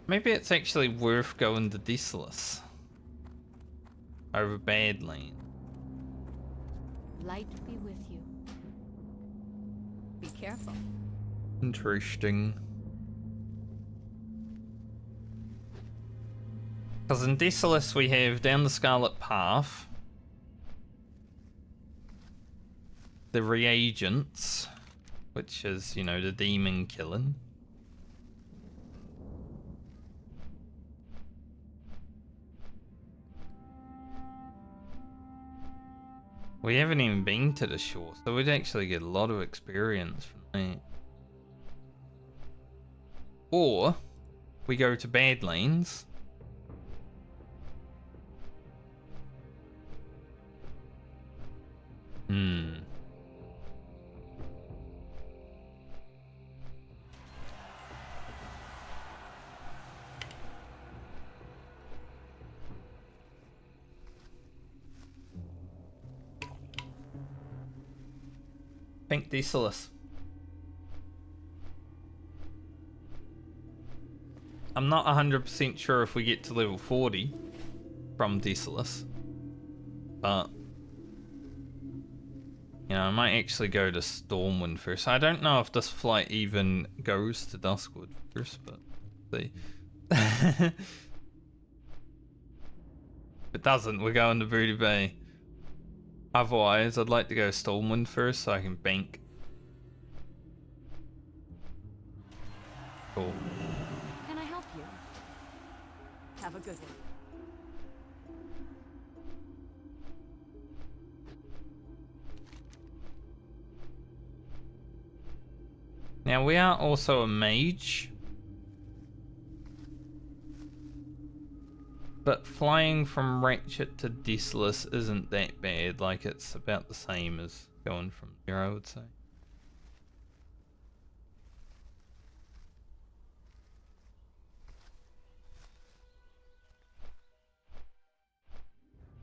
Maybe it's actually worth going to Desolus over Badland. Light be with you. Be careful. Interesting. Because in Desolus we have down the Scarlet Path, the reagents, which is, you know, the demon killing. We haven't even been to the shore, so we'd actually get a lot of experience from that. Or we go to Badlands. Think Decius. I'm not 100% sure if we get to level 40 from Decius, but you know, I might actually go to Stormwind first. I don't know if this flight even goes to Duskwood first, but see. If it doesn't, we're going to Booty Bay. Otherwise, I'd like to go Stormwind first so I can bank. Cool. Can I help you? Have a good one. Now, we are also a mage. But flying from Ratchet to Decius isn't that bad. Like, it's about the same as going from here, I would say.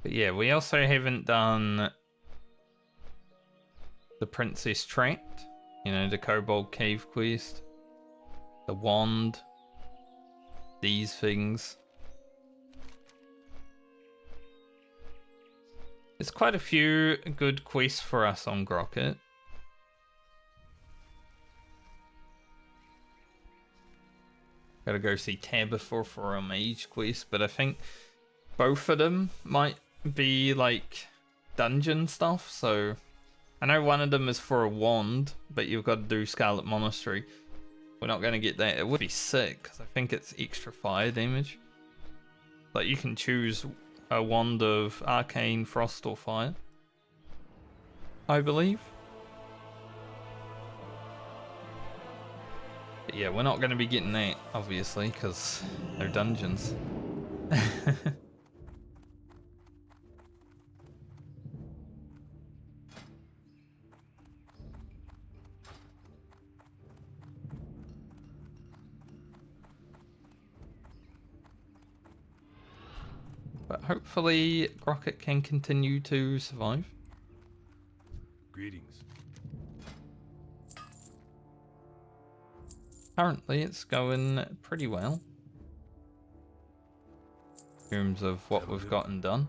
But yeah, we also haven't done the Princess Trapped. You know, the Kobold Cave quest. The wand. These things. There's quite a few good quests for us on Grocket. Gotta go see Tabitha for a mage quest, but I think both of them might be like dungeon stuff, so I know one of them is for a wand, but you've got to do Scarlet Monastery. We're not gonna get that. It would be sick, because I think it's extra fire damage. Like, you can choose a wand of arcane, frost, or fire, I believe. But yeah, we're not going to be getting that, obviously, because no dungeons. But hopefully Grocket can continue to survive. Greetings. Currently it's going pretty well in terms of what we've gotten done.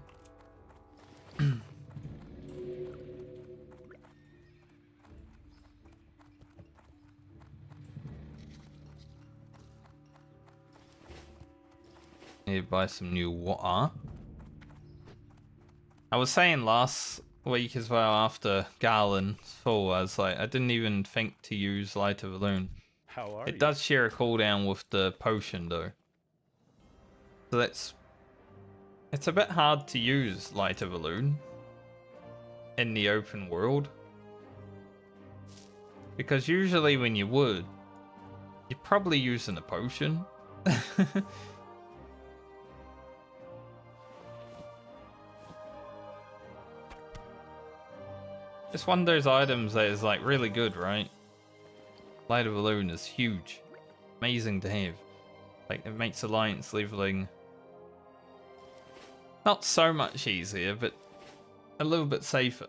Need to buy some new water. I was saying last week as well, after Garland's full, I was like, I didn't even think to use Light of Elune. How are you? It does share a cooldown with the potion though. So it's a bit hard to use Light of Elune in the open world. Because usually when you would, you're probably using a potion. Just one of those items that is like really good, right? Light of Elune is huge. Amazing to have. Like, it makes alliance leveling not so much easier, but a little bit safer.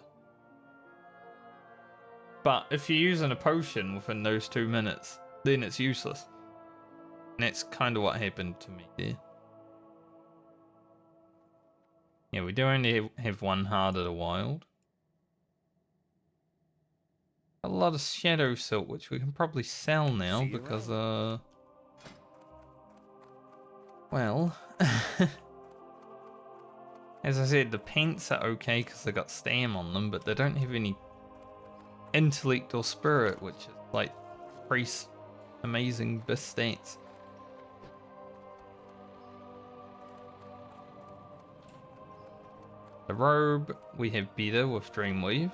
But if you're using a potion within those 2 minutes, then it's useless. And that's kind of what happened to me there. Yeah, we do only have one Heart of the Wild. A lot of Shadow Silt, which we can probably sell now because, well, as I said, the pants are okay because they got stam on them, but they don't have any intellect or spirit, which is like priest amazing best stats. The robe, we have better with Dreamweave.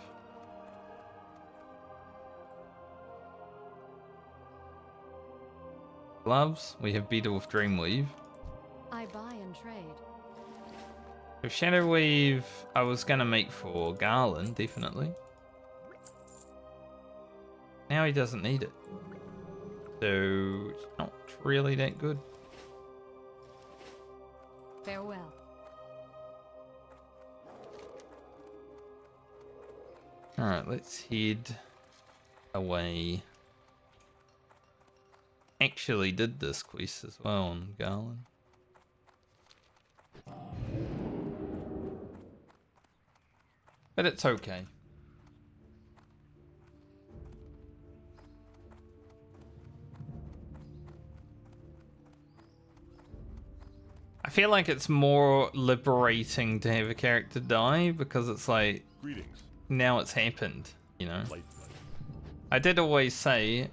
Gloves, we have better with Dreamweave. I buy and trade. With Shadow Weave, I was gonna make for Garland, definitely. Now he doesn't need it. So, it's not really that good. Farewell. Alright, let's head away. Actually did this quest as well on Garland. But it's okay. I feel like it's more liberating to have a character die because it's like, Greetings. now it's happened, you know? Light. I did always say,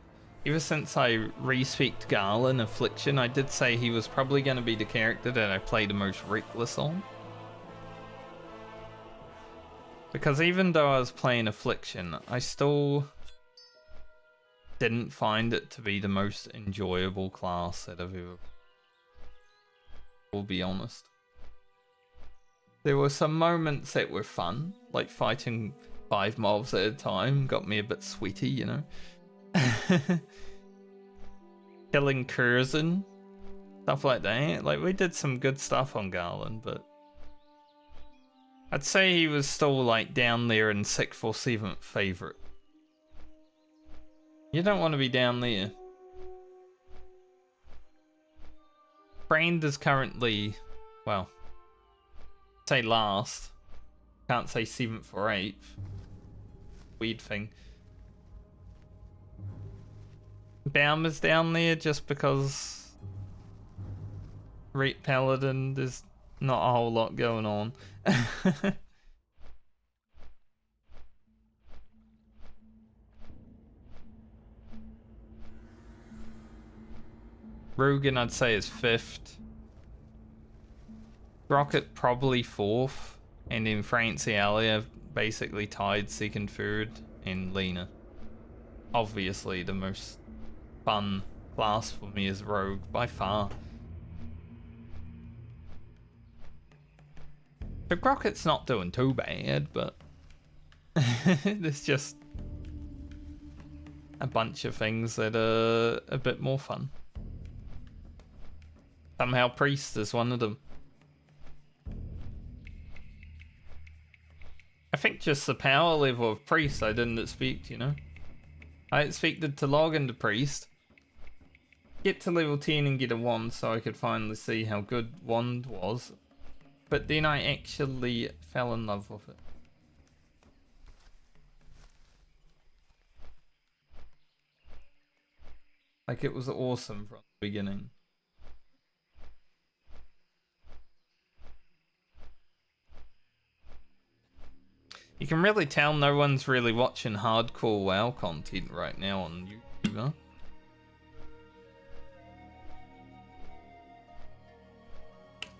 ever since I respec'd Garland Affliction, I did say he was probably going to be the character that I play the most reckless on. Because even though I was playing Affliction, I still didn't find it to be the most enjoyable class that I've ever. Will be honest. There were some moments that were fun, like fighting 5 mobs at a time got me a bit sweaty, you know. Killing Curzon, stuff like that. Like, we did some good stuff on Garland, but I'd say he was still like down there in 6th or 7th favorite. You don't want to be down there. Brand is currently, well, say last. Can't say 7th or 8th. Weird thing. Baum is down there just because Reap Paladin, there's not a whole lot going on. Rugen, I'd say, is 5th. Rocket probably 4th. And then Francialia basically tied 2nd, 3rd, and Lena. Obviously, the most fun class for me is Rogue, by far. The Rocket's not doing too bad, but there's just a bunch of things that are a bit more fun. Somehow Priest is one of them. I think just the power level of Priest I didn't expect, you know? I expected to log into Priest, get to level 10 and get a wand so I could finally see how good wand was. But then I actually fell in love with it. Like, it was awesome from the beginning. You can really tell no one's really watching hardcore WoW content right now on YouTube, huh?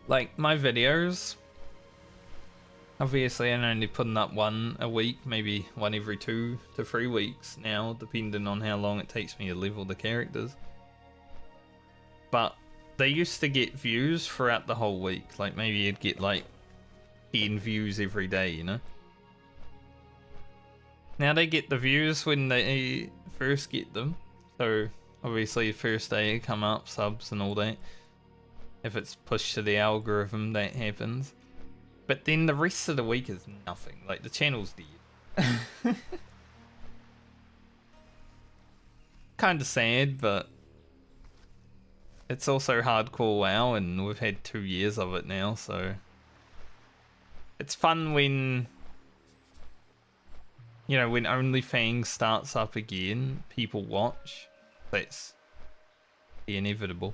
Like, my videos, obviously I'm only putting up one a week, maybe one every 2 to 3 weeks now, depending on how long it takes me to level the characters. But they used to get views throughout the whole week, like maybe you'd get like 10 views every day, you know? Now they get the views when they first get them, so obviously first day it come up, subs and all that. If it's pushed to the algorithm, that happens. But then the rest of the week is nothing, like the channel's dead. Kinda sad, but it's also hardcore WoW and we've had 2 years of it now, so it's fun when, you know, when OnlyFans starts up again, people watch. That's the inevitable.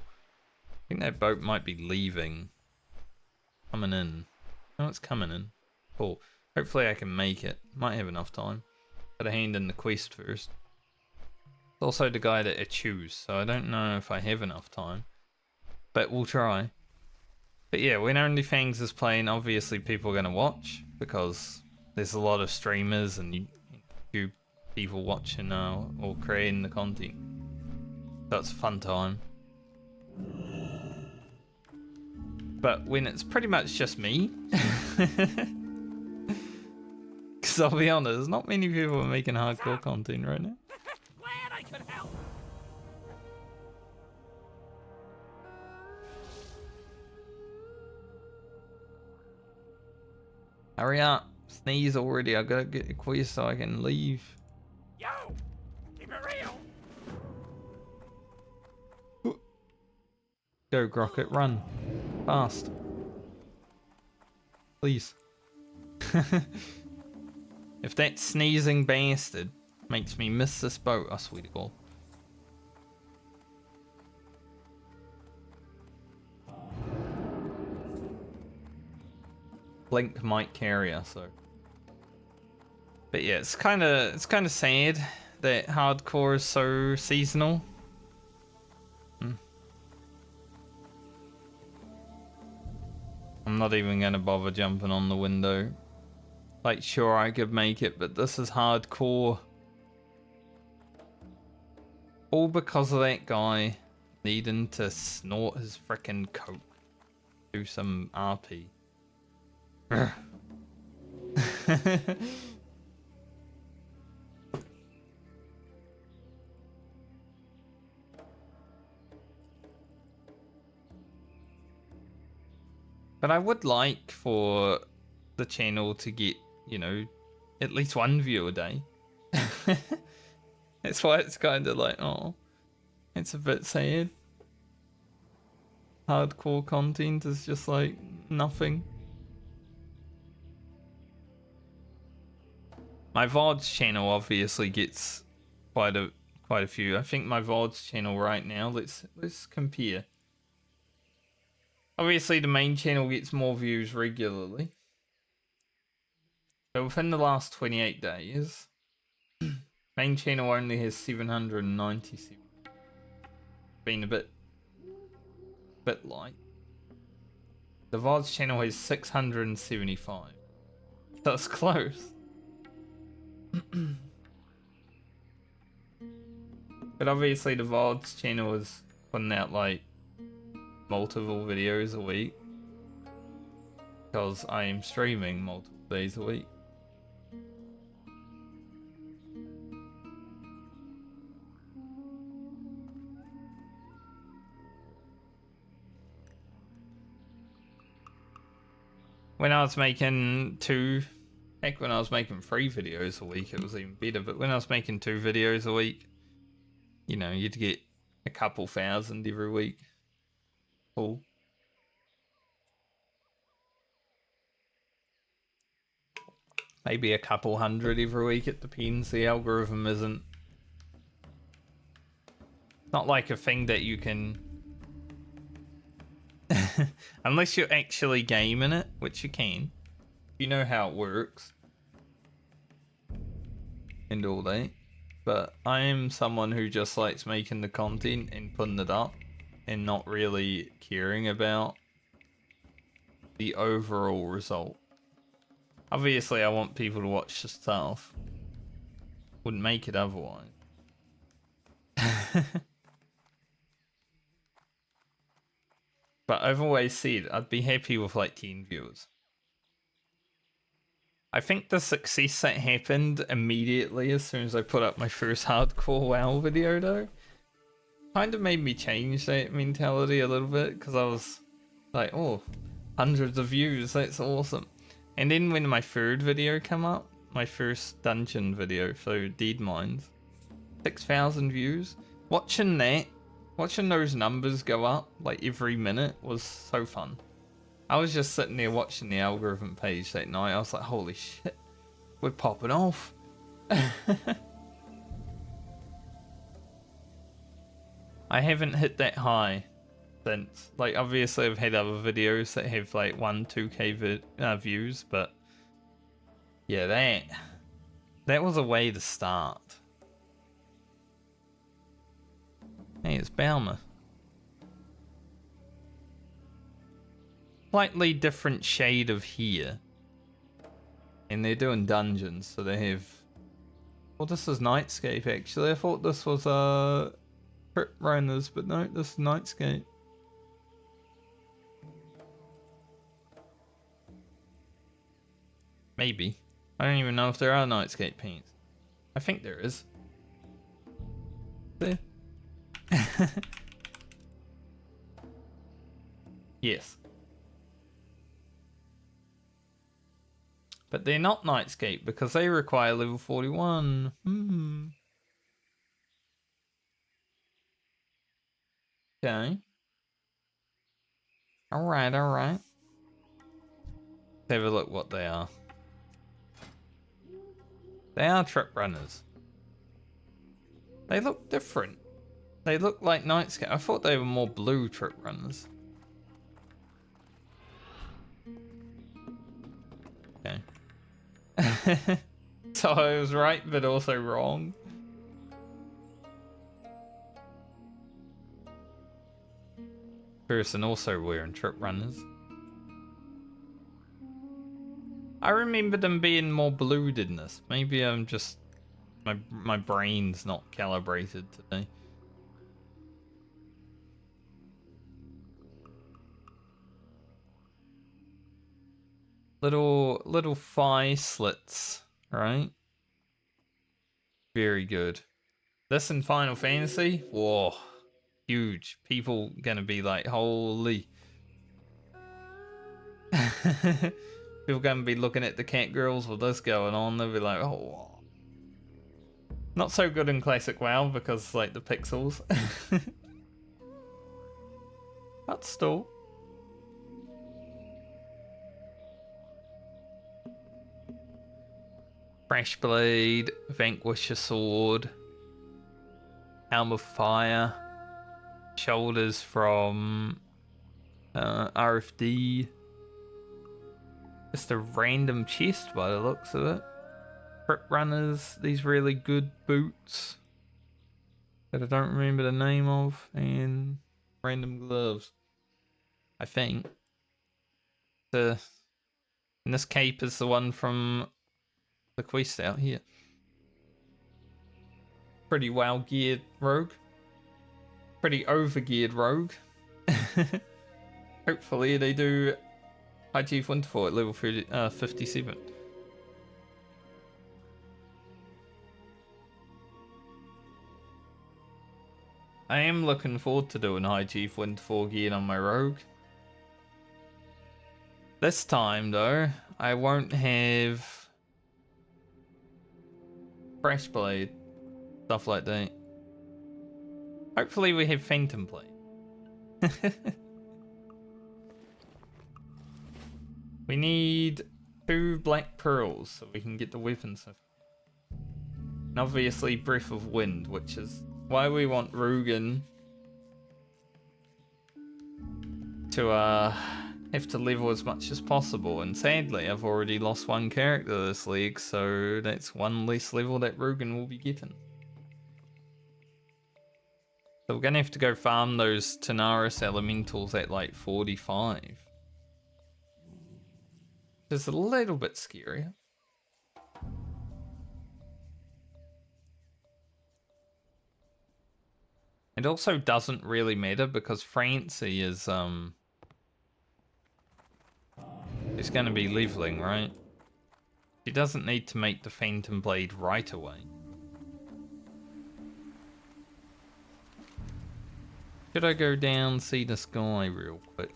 I think that boat might be leaving. Coming in. Oh, it's coming in. Cool. Hopefully I can make it. Might have enough time. Gotta hand in the quest first. It's also the guy that I choose, so I don't know if I have enough time. But we'll try. But yeah, when OnlyFans is playing, obviously people are gonna watch. because there's a lot of streamers and YouTube people watching or creating the content. That's a fun time. But when it's pretty much just me, because I'll be honest, not many people are making hardcore content right now. Glad I could help. Hurry up, sneeze already. I gotta get a quiz so I can leave. Yo, keep it real. Go, Grocket, run. Fast. Please. If that sneezing bastard makes me miss this boat, I swear to God. Blink might carry us, so. But yeah, it's kind of sad that hardcore is so seasonal. I'm not even gonna bother jumping on the window. Like, sure, I could make it, but this is hardcore. All because of that guy needing to snort his frickin' coke. Do some RP. But I would like for the channel to get, you know, at least one view a day. That's why it's kind of like, oh, it's a bit sad. Hardcore content is just like nothing. My VODs channel obviously gets quite a few. I think my VODs channel right now, let's compare. Obviously the main channel gets more views regularly. So within the last 28 days, main channel only has 797. Been a bit light. The VODs channel has 675. That's close. But obviously the VODs channel is putting out like multiple videos a week because I am streaming multiple days a week. When I was making heck, when I was making 3 videos a week, it was even better. But when I was making 2 videos a week, you know, you'd get a couple thousand every week. Cool. Maybe a couple hundred every week, it depends. The algorithm isn't not like a thing that you can unless you're actually gaming it, which you can. You know how it works. And all that. But I am someone who just likes making the content and putting it up and not really caring about the overall result. Obviously, I want people to watch the stuff. Wouldn't make it otherwise. But I've always said I'd be happy with like 10 viewers. I think the success that happened immediately as soon as I put up my first hardcore WoW video though kind of made me change that mentality a little bit, because I was like, oh, hundreds of views, that's awesome. And then when my third video came up, my first dungeon video, so Dead Mines, 6,000 views. Watching those numbers go up like every minute was so fun. I was just sitting there watching the algorithm page that night. I was like, holy shit, we're popping off. I haven't hit that high since. Like, obviously I've had other videos that have like 1-2k views, but yeah, that was a way to start. Hey, it's Balmer. Slightly different shade of here. And they're doing dungeons, so they have... Well, this is Nightscape, actually. I thought this was, Crypt Runners, but no, this is Nightscape. Maybe. I don't even know if there are Nightscape paints. I think there is. There. Yes. But they're not Nightscape because they require level 41. Okay. Alright, alright. Let's have a look what they are. They are Trip Runners. They look different. They look like Nightscape. I thought they were more blue Trip Runners. Okay. So I was right, but also wrong. Person also wearing Trip Runners. I remember them being more blued in this. Maybe I'm just... My brain's not calibrated today. Little thigh slits, right? Very good. This in Final Fantasy? Whoa. Huge. People gonna be like, holy. People gonna be looking at the cat girls with this going on. They'll be like, oh. Not so good in classic WoW because like the pixels. But still. Fresh Blade, Vanquisher Sword, Helm of Fire, Shoulders from RFD. Just a random chest by the looks of it. Crypt Runners, these really good boots that I don't remember the name of, and random gloves. I think. And this cape is the one from the quest out here. Pretty well geared rogue. Pretty over geared rogue. Hopefully they do High Chief Winterfall at level 57. I am looking forward to doing High Chief Winterfall geared on my rogue. This time though, I won't have Fresh Blade, stuff like that. Hopefully we have Phantom Blade. We need 2 black pearls so we can get the weapons. And obviously Breath of Wind, which is why we want Rugen to have to level as much as possible. And sadly, I've already lost 1 character this league, so that's 1 less level that Rugen will be getting. So we're gonna have to go farm those Tanaris elementals at like 45. Just a little bit scary. It also doesn't really matter because Francie is going to be leveling, right? She doesn't need to make the Phantom Blade right away. Should I go down, see the sky real quick?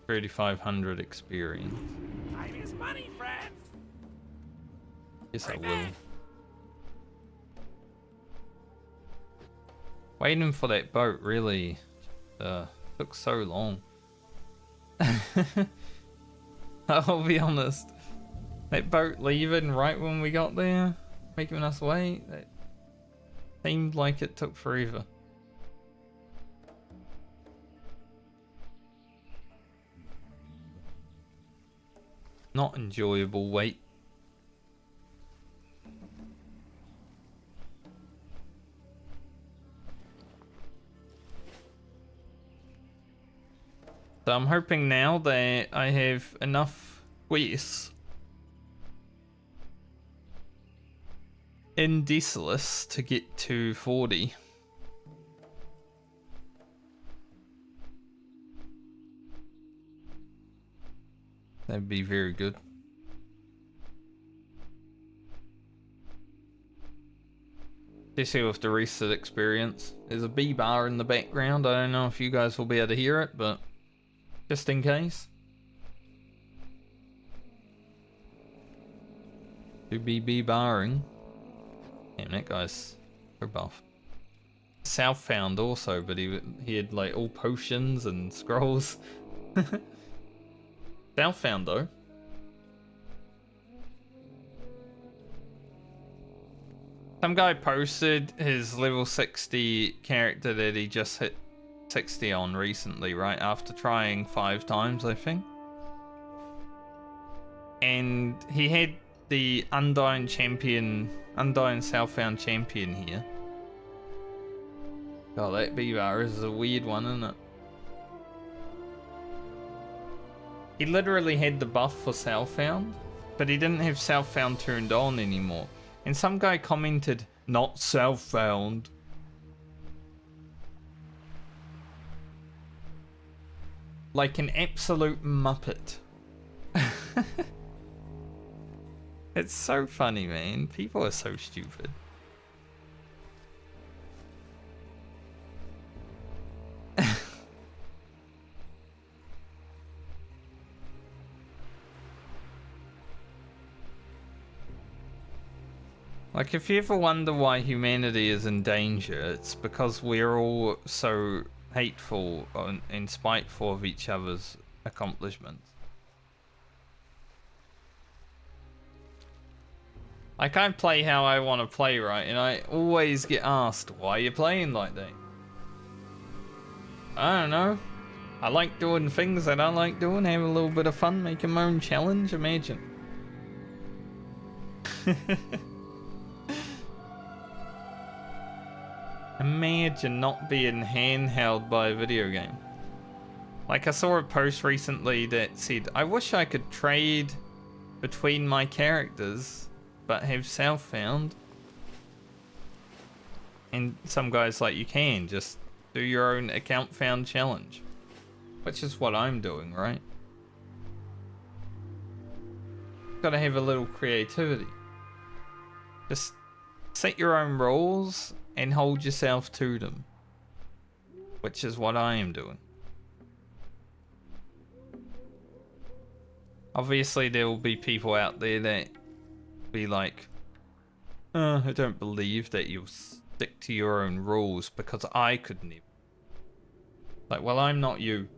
3,500 experience. Time is money, friend. Yes, I Right will. back. Waiting for that boat really took so long. I'll be honest. That boat leaving right when we got there, making us wait, that seemed like it took forever. Not enjoyable wait. So I'm hoping now that I have enough quests in Decius to get to 40. That'd be very good. Especially with the reset experience. There's a B bar in the background. I don't know if you guys will be able to hear it, but just in case. To be B barring. Damn, that guy's so buff. Southbound also, but he had like all potions and scrolls. Southbound though. Some guy posted his level 60 character that he just hit 60 on recently, right? After trying 5 times, I think. And he had the Undying Southbound champion here. Oh, that B-bar is a weird one, isn't it? He literally had the buff for Southbound, but he didn't have Southbound turned on anymore. And some guy commented, not Southbound. Like an absolute muppet. It's so funny, man. People are so stupid. Like, if you ever wonder why humanity is in danger, it's because we're all so hateful and spiteful of each other's accomplishments. Like, I play how I want to play, right? And I always get asked, why are you playing like that? I don't know. I like doing things that I like doing, have a little bit of fun, making my own challenge, imagine. Imagine not being handheld by a video game. Like, I saw a post recently that said, I wish I could trade between my characters, but have Southbound. And some guys like, you can just do your own account found challenge. Which is what I'm doing, right? Gotta have a little creativity. Just set your own rules and hold yourself to them. Which is what I am doing. Obviously there will be people out there that be like, I don't believe that you'll stick to your own rules because I could never. Like, well, I'm not you.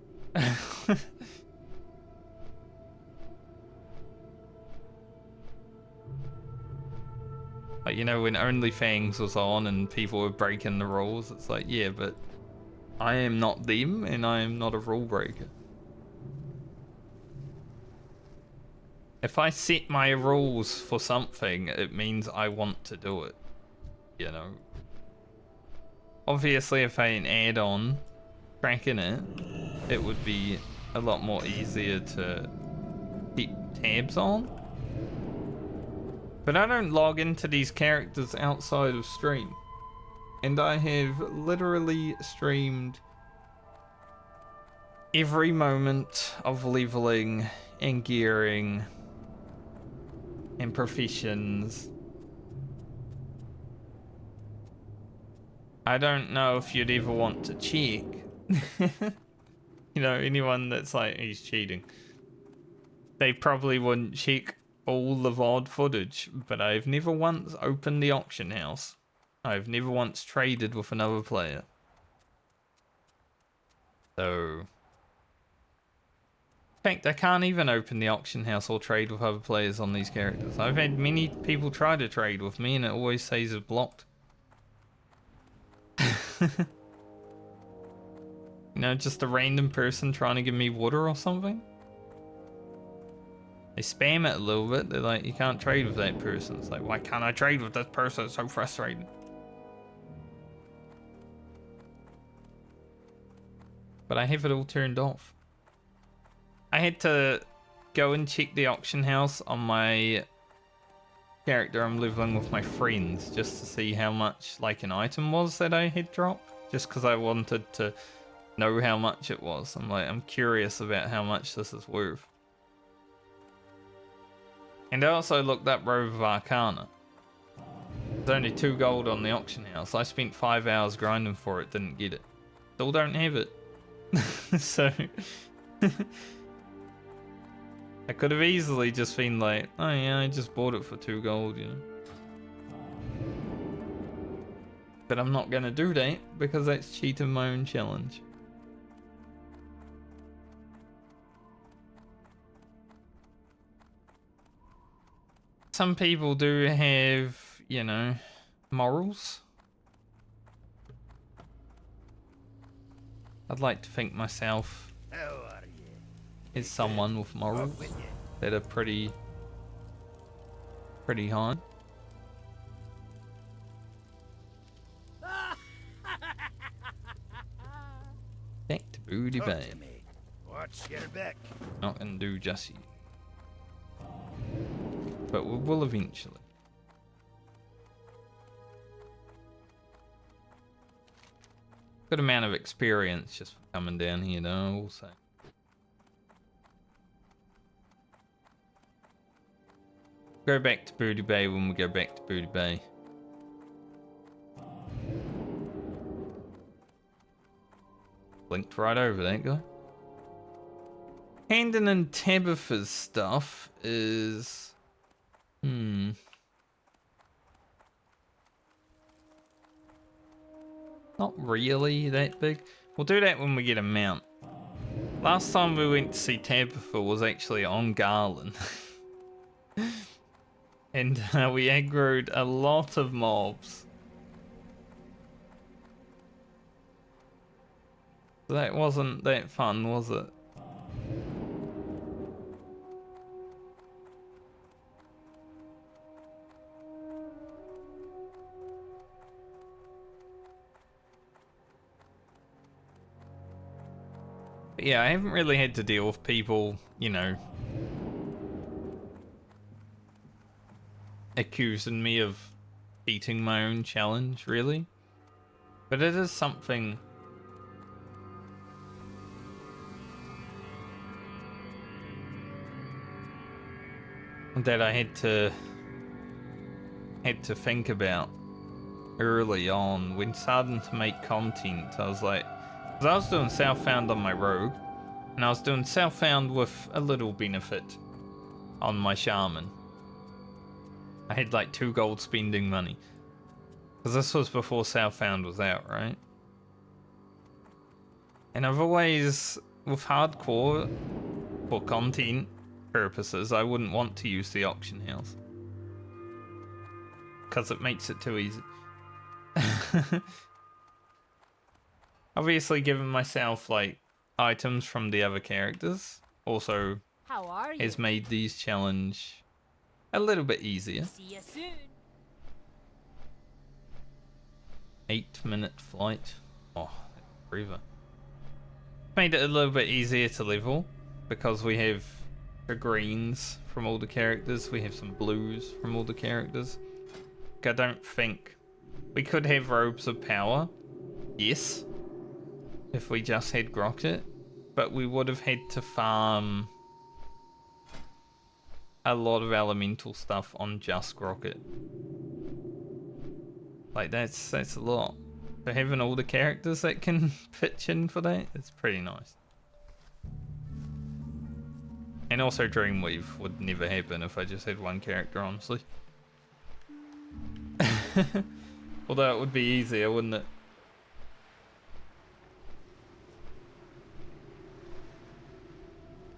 Like, you know, when OnlyFans was on and people were breaking the rules, it's like, yeah, but I am not them and I am not a rule breaker. If I set my rules for something, it means I want to do it. You know? Obviously, if I had an add-on tracking it, it would be a lot more easier to keep tabs on. But I don't log into these characters outside of stream. And I have literally streamed every moment of leveling and gearing and professions. I don't know if you'd ever want to check. You know, anyone that's like, he's cheating. They probably wouldn't check all the VOD footage, but I've never once opened the auction house. I've never once traded with another player. So... in fact, I can't even open the auction house or trade with other players on these characters. I've had many people try to trade with me and it always says it's blocked. You know, just a random person trying to give me water or something. They spam it a little bit. They're like, you can't trade with that person. It's like, why can't I trade with this person? It's so frustrating. But I have it all turned off. I had to go and check the auction house on my character I'm leveling with my friends just to see how much like an item was that I had dropped. Just because I wanted to know how much it was. I'm curious about how much this is worth. And I also looked up Robe of Arcana. There's only 2 gold on the auction house. I spent 5 hours grinding for it, didn't get it. Still don't have it. So I could have easily just been like, oh yeah, I just bought it for 2 gold, you know. But I'm not gonna do that because that's cheating my own challenge. Some people do have, you know, morals. I'd like to think myself is someone with morals that are pretty high. Back to Booty Bay. Watch your back. Not gonna do just yet. But we will eventually. Good amount of experience just for coming down here, though, I will say. Go back to Booty Bay when we go back to Booty Bay. Blinked right over that guy. Handon and Tabitha's stuff is... not really that big. We'll do that when we get a mount. Last time we went to see Tabitha was actually on Garland. And we aggroed a lot of mobs. That wasn't that fun, was it? But yeah, I haven't really had to deal with people, you know, accusing me of beating my own challenge, really. But it is something that I had to think about early on when starting to make content. I was like, because I was doing Southbound on my rogue, and I was doing Southbound with a little benefit on my shaman. I had like 2 gold spending money. Because this was before Southbound was out, right? And I've always, with hardcore, for content purposes, I wouldn't want to use the auction house. Because it makes it too easy. Obviously giving myself like items from the other characters also How are you? has made these challenge a little bit easier. See you soon. 8-minute flight. Oh, forever. Made it a little bit easier to level because we have the greens from all the characters. We have some blues from all the characters. I don't think we could have robes of power. Yes. If we just had Grocket. But we would have had to farm a lot of elemental stuff on just Grocket. Like that's a lot. So having all the characters that can pitch in for that, it's pretty nice. And also Dreamweave would never happen if I just had one character, honestly. Although it would be easier, wouldn't it?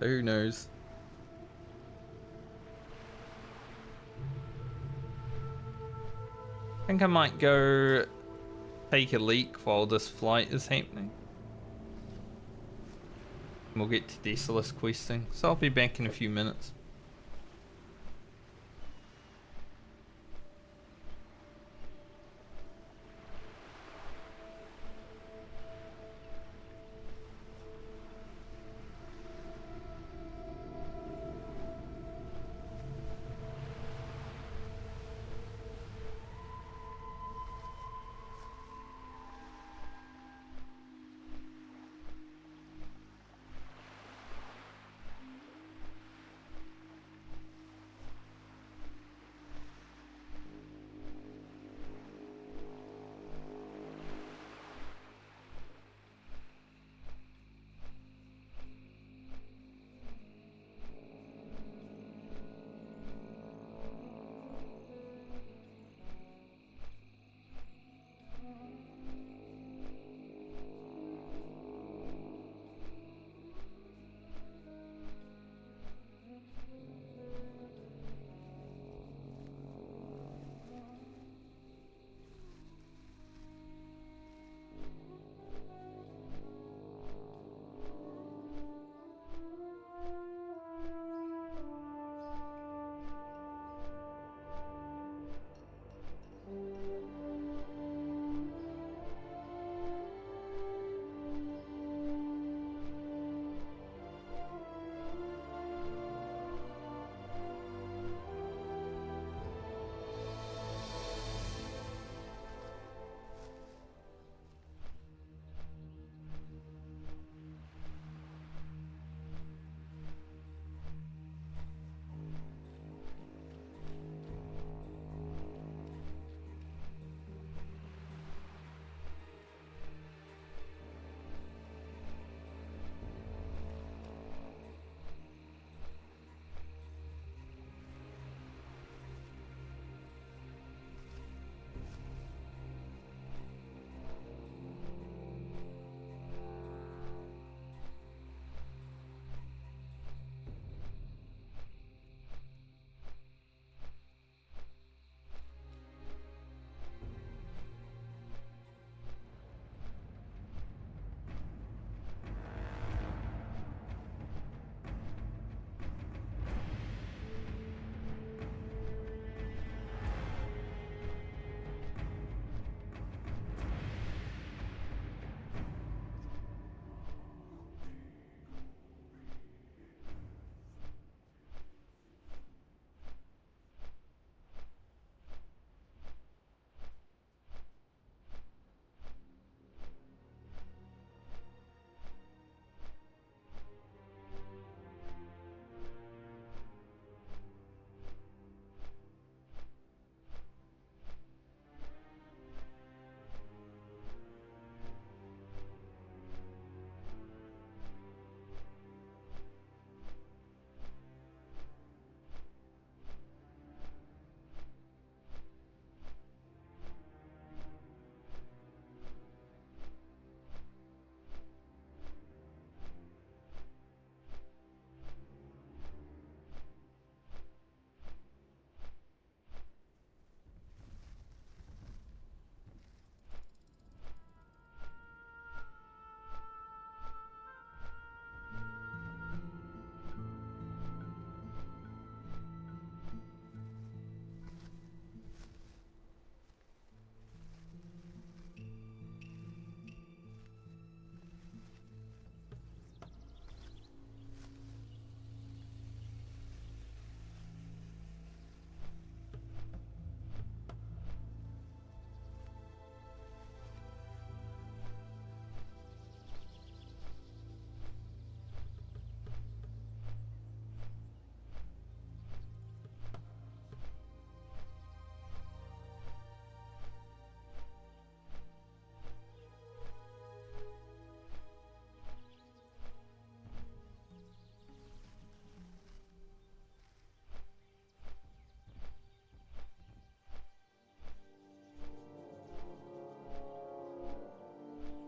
Who knows? I think I might go take a leak while this flight is happening. We'll get to Desolus questing, so I'll be back in a few minutes.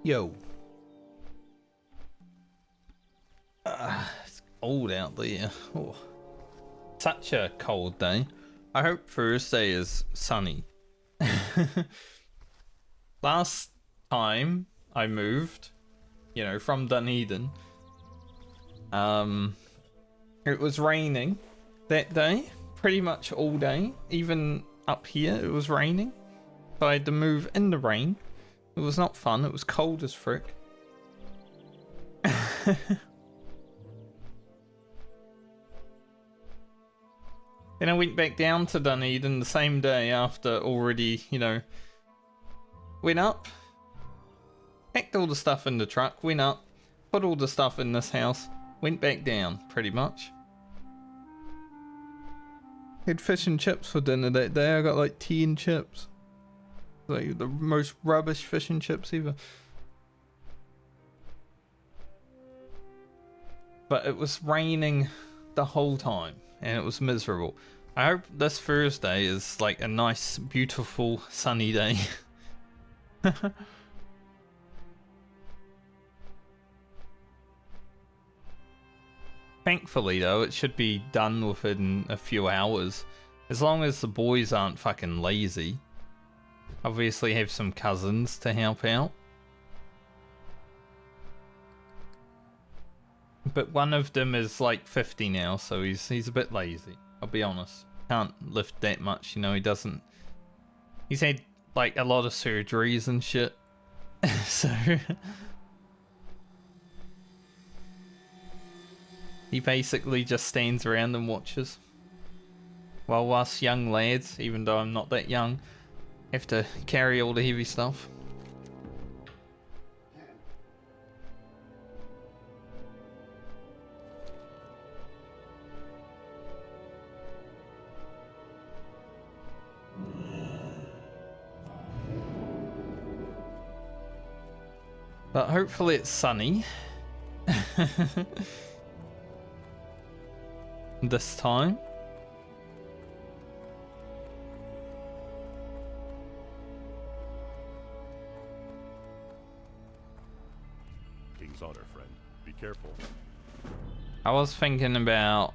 Yo. It's cold out there. Oh. Such a cold day. I hope Thursday is sunny. Last time I moved, you know, from Dunedin, it was raining that day, pretty much all day. Even up here, it was raining. So I had to move in the rain. It was not fun. It was cold as frick. Then I went back down to Dunedin the same day after already, you know, went up, packed all the stuff in the truck, went up, put all the stuff in this house, went back down, pretty much. Had fish and chips for dinner that day. I got like tea and chips. Like the most rubbish fish and chips ever. But it was raining the whole time and it was miserable. I hope this Thursday is like a nice, beautiful, sunny day. Thankfully though, it should be done within a few hours. As long as the boys aren't fucking lazy. Obviously have some cousins to help out. But one of them is like 50 now, so he's a bit lazy. I'll be honest. Can't lift that much, you know, he doesn't... He's had like a lot of surgeries and shit. So... he basically just stands around and watches. While us young lads, even though I'm not that young, have to carry all the heavy stuff. But hopefully it's sunny. This time. King's honor, friend. Be careful. I was thinking about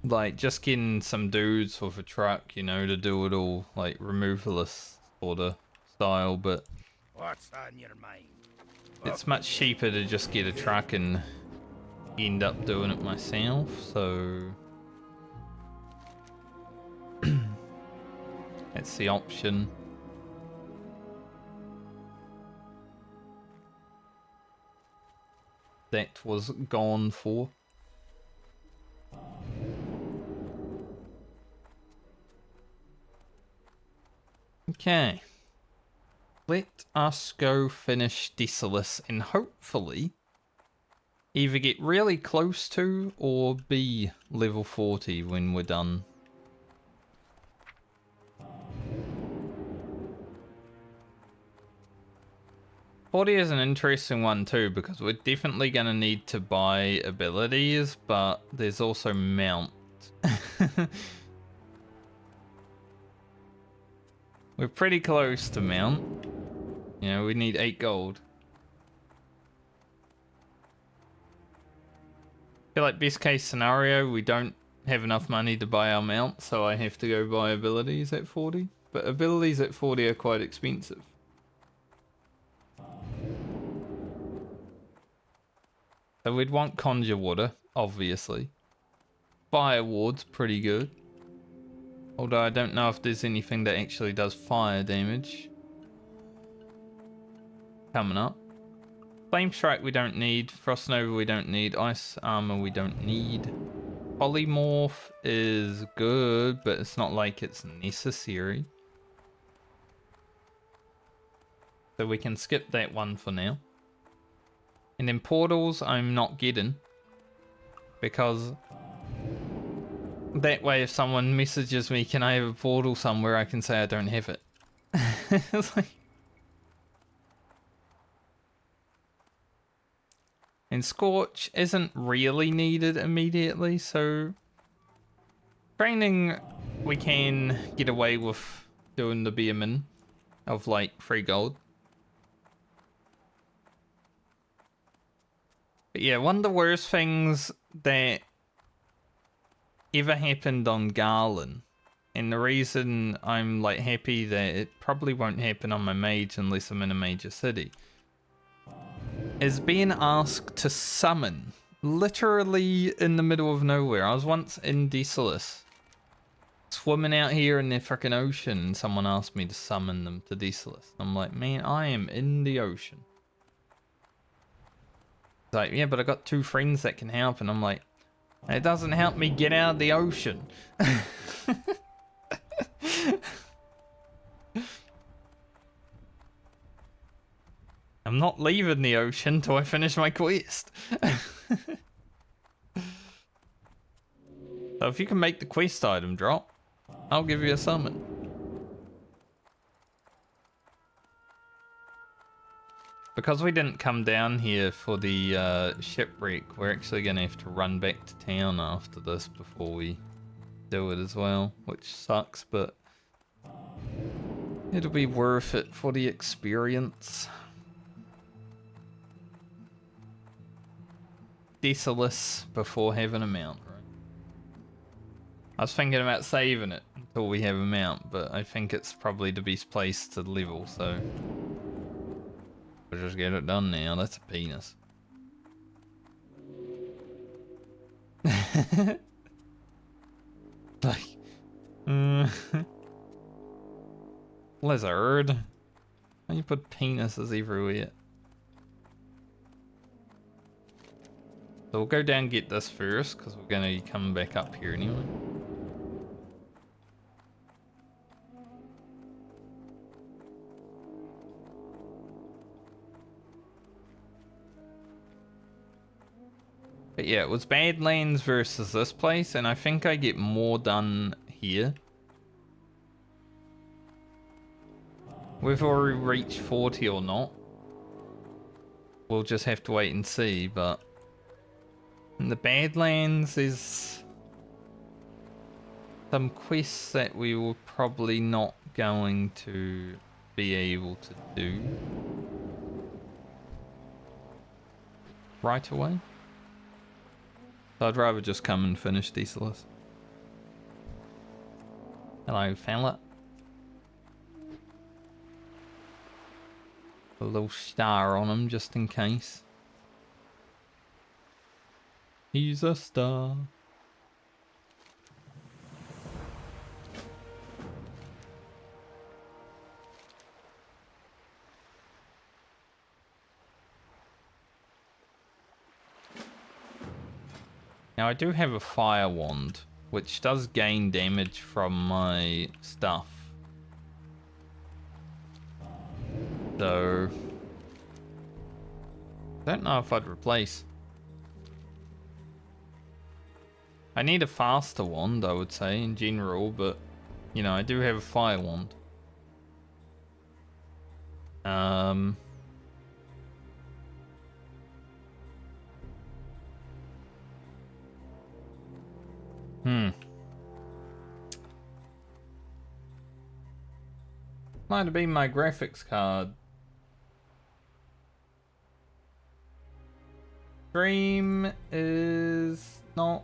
like just getting some dudes with a truck, you know, to do it all like removalist sort of style, but What's on your mind? it's much cheaper to just get a truck and end up doing it myself, so that's the option. That was gone for. Okay. Let us go finish Decius and hopefully either get really close to or be level 40 when we're done. Forty is an interesting one too because we're definitely going to need to buy abilities, but there's also mount. We're pretty close to mount. You know, we need 8 gold. I feel like best case scenario, we don't have enough money to buy our mount, so I have to go buy abilities at 40. But abilities at 40 are quite expensive. So we'd want Conjure Water, obviously. Fire Ward's pretty good. Although I don't know if there's anything that actually does fire damage. Coming up. Flame Strike we don't need. Frost Nova we don't need. Ice Armor we don't need. Polymorph is good, but it's not like it's necessary. So we can skip that one for now. And then portals I'm not getting. Because that way if someone messages me, can I have a portal somewhere, I can say I don't have it. It's like... And Scorch isn't really needed immediately, so... Training, we can get away with doing the bare min of like 3 gold. But yeah, one of the worst things that ever happened on Garland, and the reason I'm like happy that it probably won't happen on my mage unless I'm in a major city, is being asked to summon literally in the middle of nowhere. I was once in Desolus, swimming out here in the freaking ocean, and someone asked me to summon them to Desolus. I'm like, man, I am in the ocean. It's like, yeah, but I got 2 friends that can help, and I'm like, it doesn't help me get out of the ocean. I'm not leaving the ocean till I finish my quest. So if you can make the quest item drop, I'll give you a summon. Because we didn't come down here for the shipwreck, we're actually going to have to run back to town after this before we do it as well, which sucks, but it'll be worth it for the experience. Desolus before having a mount, right? I was thinking about saving it until we have a mount, but I think it's probably the best place to level, so we'll just get it done now. That's a penis. Like, lizard. Why you put penises everywhere? So we'll go down and get this first, because we're going to be coming back up here anyway. But yeah, it was Badlands versus this place, and I think I get more done here. Whether we reach 40 or not, we'll just have to wait and see, but in the Badlands is some quests that we were probably not going to be able to do right away. So I'd rather just come and finish Desolus. Hello, fella. A little star on him just in case. He's a star. Now I do have a fire wand, which does gain damage from my stuff. So I don't know if I'd replace. I need a faster wand, I would say, in general, but you know, I do have a fire wand. Might have been my graphics card. Stream is not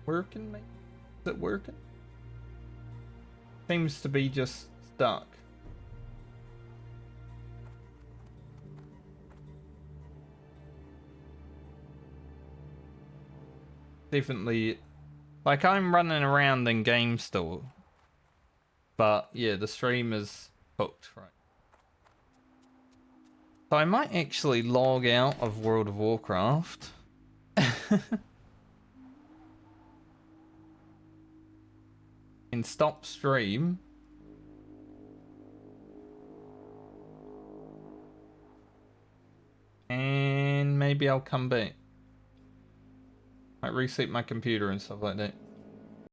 working, maybe? Is it working? Seems to be just stuck. Definitely, like I'm running around in game still, but yeah, the stream is hooked, right? So I might actually log out of World of Warcraft. And stop stream. And maybe I'll come back. Might reset my computer and stuff like that.